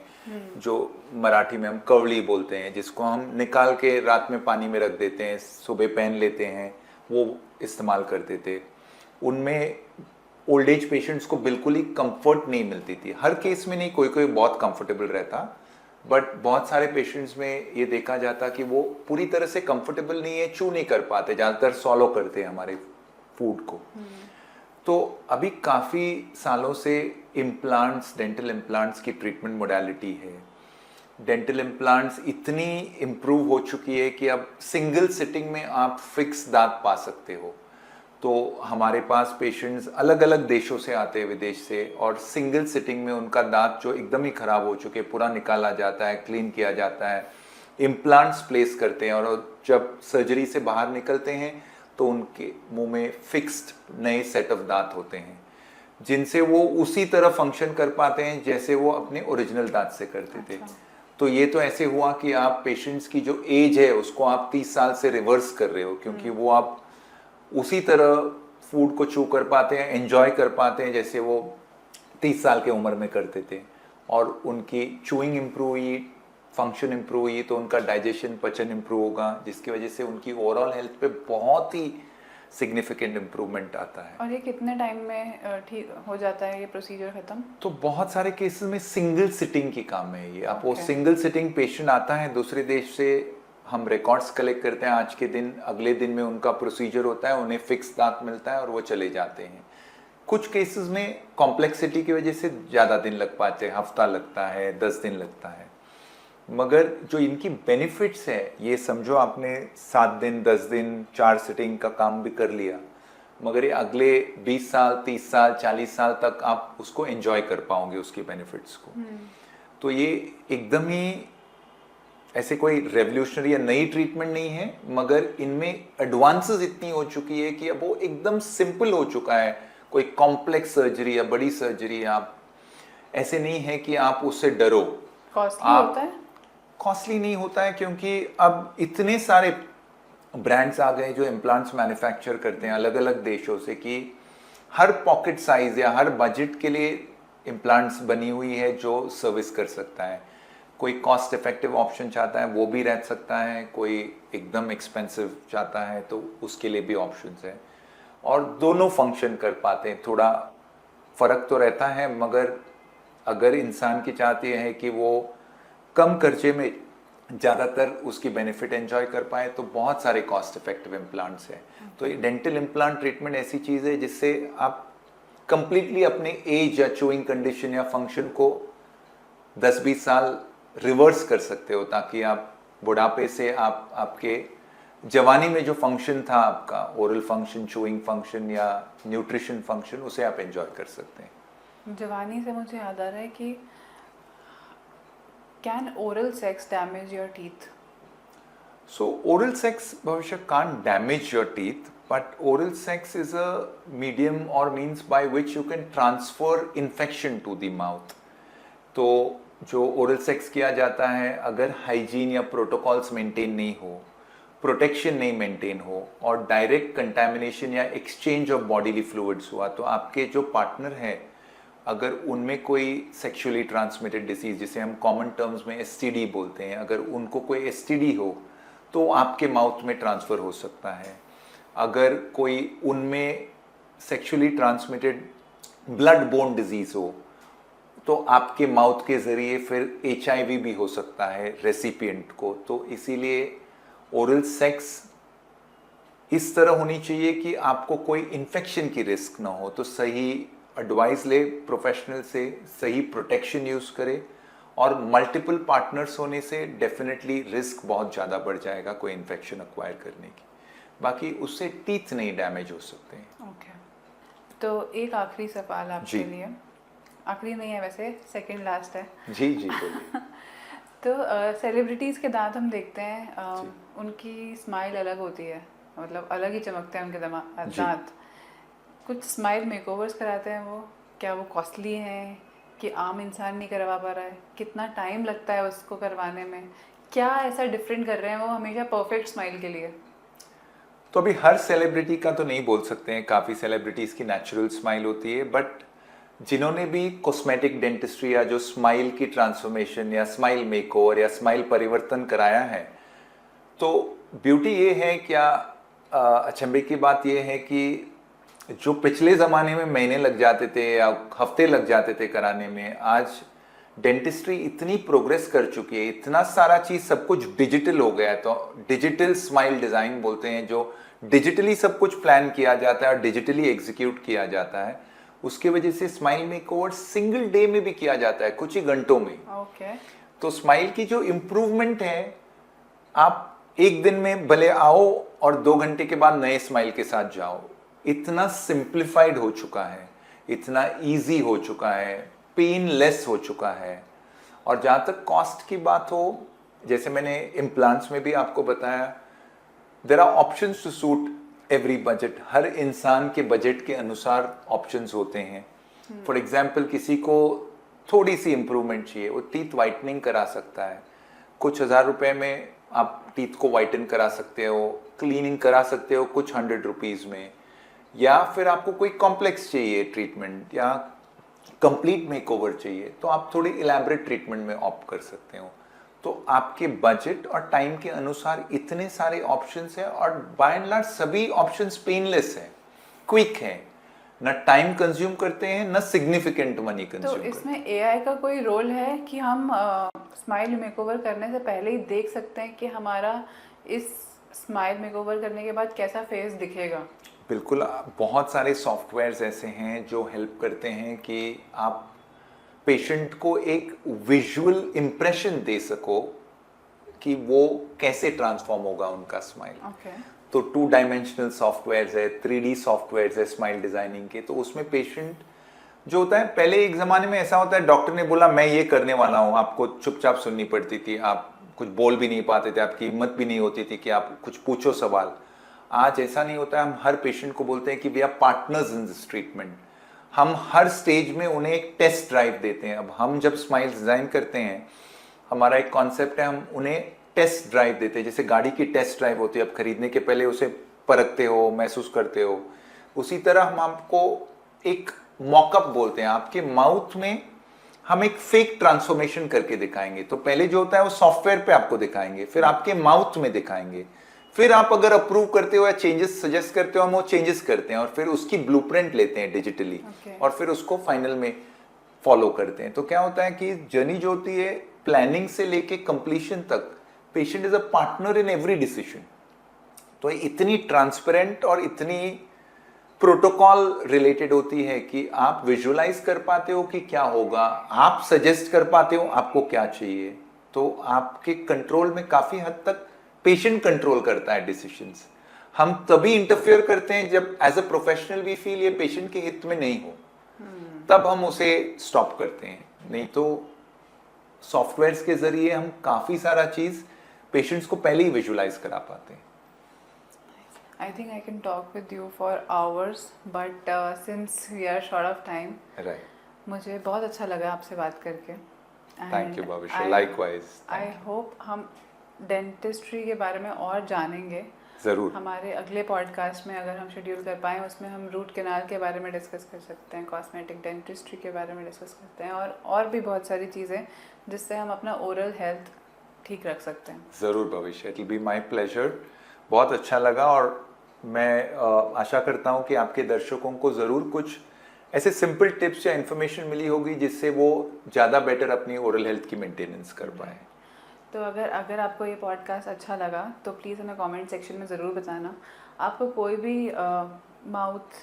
जो मराठी में हम कवली बोलते हैं, जिसको हम निकाल के रात में पानी में रख देते हैं, सुबह पहन लेते हैं, वो इस्तेमाल करते थे। उनमें ओल्ड एज पेशेंट्स को बिल्कुल ही कंफर्ट नहीं मिलती थी। हर केस में नहीं, कोई कोई बहुत कंफर्टेबल रहता, बट बहुत सारे पेशेंट्स में ये देखा जाता कि वो पूरी तरह से कंफर्टेबल नहीं है, चू नहीं कर पाते, ज़्यादातर सॉलो करते हैं हमारे फूड को। तो अभी काफ़ी सालों से इम्प्लांट्स, डेंटल इम्प्लांट्स की ट्रीटमेंट मोडालिटी है। डेंटल इम्प्लांट्स इतनी इम्प्रूव हो चुकी है कि अब सिंगल सिटिंग में आप फिक्स दांत पा सकते हो। तो हमारे पास पेशेंट्स अलग अलग देशों से आते हैं, विदेश से, और सिंगल सिटिंग में उनका दांत जो एकदम ही ख़राब हो चुके, पूरा निकाला जाता है, क्लीन किया जाता है, इम्प्लांट्स प्लेस करते हैं, और जब सर्जरी से बाहर निकलते हैं तो उनके मुंह में फिक्स्ड नए सेट ऑफ दांत होते हैं, जिनसे वो उसी तरह फंक्शन कर पाते हैं जैसे वो अपने ओरिजिनल दांत से करते थे। तो ये तो ऐसे हुआ कि आप पेशेंट्स की जो एज है उसको आप 30 साल से रिवर्स कर रहे हो, क्योंकि वो आप उसी तरह फूड को चू कर पाते हैं, एंजॉय कर पाते हैं जैसे वो 30 साल के उम्र में करते थे। और उनकी चूइंग इम्प्रूव हुई, फंक्शन इम्प्रूव हुई, तो उनका डाइजेशन, पचन इम्प्रूव होगा, जिसकी वजह से उनकी ओवरऑल हेल्थ पे बहुत ही सिग्निफिकेंट इम्प्रूवमेंट आता है। और ये कितने टाइम में ठीक हो जाता है ये प्रोसीजर खत्म? तो बहुत सारे केसेस में सिंगल सिटिंग की काम है ये। आप वो Okay. सिंगल सिटिंग पेशेंट आता है दूसरे देश से, हम रिकॉर्ड्स कलेक्ट करते हैं आज के दिन, अगले दिन में उनका प्रोसीजर होता है, उन्हें फिक्स दांत मिलता है और वो चले जाते हैं। कुछ केसेस में कॉम्प्लेक्सिटी की वजह से ज़्यादा दिन लग पाते हैं, हफ्ता लगता है, 10 दिन लगता है। मगर जो इनकी बेनिफिट्स है, ये समझो आपने 7 दिन, 10 दिन, 4 सिटिंग का काम भी कर लिया, मगर ये अगले 20 साल, 30 साल, 40 साल तक आप उसको एंजॉय कर पाओगे, उसके बेनिफिट्स को। तो ये एकदम ही ऐसे कोई रेवोल्यूशनरी या नई ट्रीटमेंट नहीं है, मगर इनमें एडवांसेस इतनी हो चुकी है कि अब वो एकदम सिंपल हो चुका है। कोई कॉम्प्लेक्स सर्जरी या बड़ी सर्जरी आप ऐसे नहीं है कि आप उससे डरो। कॉस्टली आप होता है? कॉस्टली नहीं होता है, क्योंकि अब इतने सारे ब्रांड्स आ गए जो इम्प्लांट्स मैन्युफैक्चर करते हैं अलग अलग देशों से, कि हर पॉकेट साइज या हर बजट के लिए इम्प्लांट्स बनी हुई है जो सर्विस कर सकता है। कोई कॉस्ट इफेक्टिव ऑप्शन चाहता है वो भी रह सकता है, कोई एकदम एक्सपेंसिव चाहता है तो उसके लिए भी ऑप्शंस है, और दोनों फंक्शन कर पाते हैं। थोड़ा फर्क तो रहता है, मगर अगर इंसान की चाहत ये है कि वो कम खर्चे में ज़्यादातर उसकी बेनिफिट एंजॉय कर पाए, तो बहुत सारे कॉस्ट इफेक्टिव इम्प्लांट्स हैं। तो ये डेंटल इम्प्लांट ट्रीटमेंट ऐसी चीज़ है जिससे आप कंप्लीटली अपने एज या चूइंग कंडीशन या फंक्शन को 10-20 साल रिवर्स कर सकते हो, ताकि आप बुढ़ापे से आपके जवानी में जो फंक्शन था आपका, ओरल फंक्शन, चूइंग फंक्शन या न्यूट्रिशन फंक्शन, उसे आप एंजॉय कर सकते हैं। जवानी से मुझे याद आ रहा है कि can oral sex damage your teeth? So oral sex, Bhavishya, can't damage your teeth, but oral sex is a medium or means by which you can transfer infection to the mouth. तो जो ओरल सेक्स किया जाता है, अगर हाइजीन या प्रोटोकॉल्स मेंटेन नहीं हो, प्रोटेक्शन नहीं मेंटेन हो, और डायरेक्ट कंटामिनेशन या एक्सचेंज ऑफ बॉडीली फ्लूइड्स हुआ, तो आपके जो पार्टनर है अगर उनमें कोई सेक्सुअली ट्रांसमिटेड डिसीज, जिसे हम कॉमन टर्म्स में एसटीडी बोलते हैं, अगर उनको कोई एसटीडी हो तो आपके माउथ में ट्रांसफ़र हो सकता है। अगर कोई उनमें sexually transmitted blood borne disease हो तो आपके माउथ के ज़रिए फिर एचआईवी भी हो सकता है रेसिपिएंट को। तो इसीलिए ओरल सेक्स इस तरह होनी चाहिए कि आपको कोई इन्फेक्शन की रिस्क ना हो। तो सही एडवाइस ले प्रोफेशनल से, सही प्रोटेक्शन यूज़ करे, और मल्टीपल पार्टनर्स होने से डेफिनेटली रिस्क बहुत ज़्यादा बढ़ जाएगा कोई इन्फेक्शन अक्वायर करने की। बाकी उससे टीथ नहीं डैमेज हो सकते हैं। ओके, तो एक आखिरी सवाल आपके लिए, आखिरी नहीं है वैसे, सेकंड लास्ट है। जी जी बोलिए। तो सेलिब्रिटीज़ के दांत हम देखते हैं, उनकी स्माइल अलग होती है, मतलब अलग ही चमकते हैं उनके दांत। कुछ स्माइल मेकओवर्स कराते हैं वो, क्या वो कॉस्टली हैं कि आम इंसान नहीं करवा पा रहा है? कितना टाइम लगता है उसको करवाने में? क्या ऐसा डिफरेंट कर रहे हैं वो हमेशा परफेक्ट स्माइल के लिए? तो अभी हर सेलिब्रिटी का तो नहीं बोल सकते हैं, काफ़ी सेलिब्रिटीज़ की नेचुरल स्माइल होती है, बट जिन्होंने भी कॉस्मेटिक डेंटिस्ट्री या जो स्माइल की ट्रांसफॉर्मेशन या स्माइल मेकओवर या स्माइल परिवर्तन कराया है, तो ब्यूटी ये है, क्या अचंभे की बात ये है कि जो पिछले ज़माने में महीने लग जाते थे या हफ्ते लग जाते थे कराने में, आज डेंटिस्ट्री इतनी प्रोग्रेस कर चुकी है, इतना सारा चीज़ सब कुछ डिजिटल हो गया है। तो डिजिटल स्माइल डिज़ाइन बोलते हैं, जो डिजिटली सब कुछ प्लान किया जाता है और डिजिटली एग्जीक्यूट किया जाता है। उसकी वजह से स्माइल मेकओवर सिंगल डे में भी किया जाता है, कुछ ही घंटों में। ओके। तो स्माइल की जो इम्प्रूवमेंट है, आप एक दिन में भले आओ और 2 घंटे के बाद नए स्माइल के साथ जाओ। इतना सिंप्लीफाइड हो चुका है, इतना इजी हो चुका है, पेनलेस हो चुका है। और जहाँ तक कॉस्ट की बात हो, जैसे मैंने इम्प्लांट्स में भी आपको बताया, there are options to suit every budget. हर इंसान के बजट के अनुसार ऑप्शंस होते हैं। फॉर एग्जाम्पल, किसी को थोड़ी सी इम्प्रूवमेंट चाहिए, वो टीथ वाइटनिंग करा सकता है। कुछ हज़ार रुपए में आप टीथ को वाइटन करा सकते हो, क्लीनिंग करा सकते हो कुछ 100 रुपीज़ में। या फिर आपको कोई कॉम्प्लेक्स चाहिए ट्रीटमेंट या कंप्लीट मेकओवर चाहिए, तो आप थोड़ी इलैबोरेट ट्रीटमेंट में ऑप्ट कर सकते हो। तो आपके बजट और टाइम के अनुसार इतने सारे ऑप्शंस हैं, और बाय एंड लार्ज सभी ऑप्शंस पेनलेस हैं, क्विक हैं, ना टाइम कंज्यूम करते हैं, ना सिग्निफिकेंट मनी कंज्यूम तो करते हैं। इसमें एआई का कोई रोल है कि हम स्माइल मेकओवर करने से पहले ही देख सकते हैं कि हमारा इस स्माइल मेकओवर करने के बाद कैसा फेस दिखेगा? बिल्कुल, बहुत सारे सॉफ्टवेयर्स ऐसे हैं जो हेल्प करते हैं कि आप पेशेंट को एक विजुअल इम्प्रेशन दे सको कि वो कैसे ट्रांसफॉर्म होगा उनका स्माइल। तो 2 डायमेंशनल सॉफ्टवेयर्स है, 3D सॉफ्टवेयर्स है स्माइल डिजाइनिंग के। तो उसमें पेशेंट जो होता है, पहले एक ज़माने में ऐसा होता है, डॉक्टर ने बोला मैं ये करने वाला हूँ, आपको चुपचाप सुननी पड़ती थी, आप कुछ बोल भी नहीं पाते थे, आपकी हिम्मत भी नहीं होती थी कि आप कुछ पूछो सवाल। आज ऐसा नहीं होता है, हम हर पेशेंट को बोलते हैं कि we are partners in this treatment. हम हर स्टेज में उन्हें एक टेस्ट ड्राइव देते हैं। अब हम जब स्माइल डिज़ाइन करते हैं हमारा एक कॉन्सेप्ट है, हम उन्हें टेस्ट ड्राइव देते हैं, जैसे गाड़ी की टेस्ट ड्राइव होती है, आप खरीदने के पहले उसे परखते हो, महसूस करते हो, उसी तरह हम आपको एक मॉकअप बोलते हैं, आपके माउथ में हम एक फेक ट्रांसफॉर्मेशन करके दिखाएंगे। तो पहले जो होता है वो सॉफ्टवेयर पे आपको दिखाएंगे, फिर आपके माउथ में दिखाएंगे, फिर आप अगर अप्रूव करते हो या चेंजेस सजेस्ट करते हो, हम वो चेंजेस करते हैं और फिर उसकी ब्लूप्रिंट लेते हैं डिजिटली और फिर उसको फाइनल में फॉलो करते हैं। तो क्या होता है कि जर्नी जो होती है प्लानिंग से लेके कंप्लीशन तक, patient is a partner in every decision. तो इतनी ट्रांसपेरेंट और इतनी प्रोटोकॉल रिलेटेड होती है कि आप विजुअलाइज कर पाते हो कि क्या होगा, आप सजेस्ट कर पाते हो आपको क्या चाहिए। तो आपके कंट्रोल में काफी हद तक पेशेंट कंट्रोल करता है डिसीजंस। हम तभी इंटरफेयर करते हैं जब as a professional we feel ये पेशेंट के हित में नहीं हो, तब हम उसे स्टॉप करते हैं। नहीं तो सॉफ्टवेयर्स के जरिए हम काफी सारा चीज पेशेंट्स को पहले ही विजुअलाइज करा पाते हैं। I think I can talk with you for hours, but since we are short of time, right, मुझे बहुत अच्छा लगा आपसे बात करके। थैंक यू भविष्य, लाइकवाइज। आई होप हम डेंटिस्ट्री के बारे में और जानेंगे। जरूर, हमारे अगले पॉडकास्ट में अगर हम शेड्यूल कर पाएँ, उसमें हम रूट कैनाल के बारे में डिस्कस कर सकते हैं, कॉस्मेटिक डेंटिस्ट्री के बारे में डिस्कस करते हैं और भी बहुत सारी चीज़ें जिससे हम अपना ओरल हेल्थ ठीक रख सकते हैं। जरूर भविष्य, it will be my pleasure. बहुत अच्छा लगा और मैं आशा करता हूं कि आपके दर्शकों को ज़रूर कुछ ऐसे सिंपल टिप्स या इन्फॉर्मेशन मिली होगी जिससे वो ज़्यादा बेटर अपनी ओरल हेल्थ की मेंटेनेंस कर पाए। तो अगर आपको ये पॉडकास्ट अच्छा लगा तो प्लीज़ हमें कमेंट सेक्शन में ज़रूर बताना। आपको कोई भी माउथ,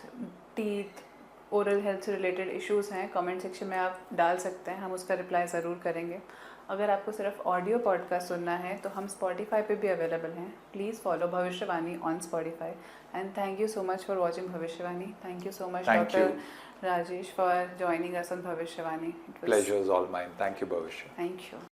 टीथ, ओरल हेल्थ से रिलेटेड इश्यूज़ हैं, कमेंट सेक्शन में आप डाल सकते हैं, हम उसका रिप्लाई ज़रूर करेंगे। अगर आपको सिर्फ ऑडियो पॉडकास्ट सुनना है तो हम स्पॉटिफाई पे भी अवेलेबल हैं। Please follow Bhavishyavani on Spotify and thank you so much for watching Bhavishyavani. Thank you so much Thank you. Doctor Rajesh for joining us on Bhavishyavani. Pleasure is all mine. Thank you Bhavishya. Thank you.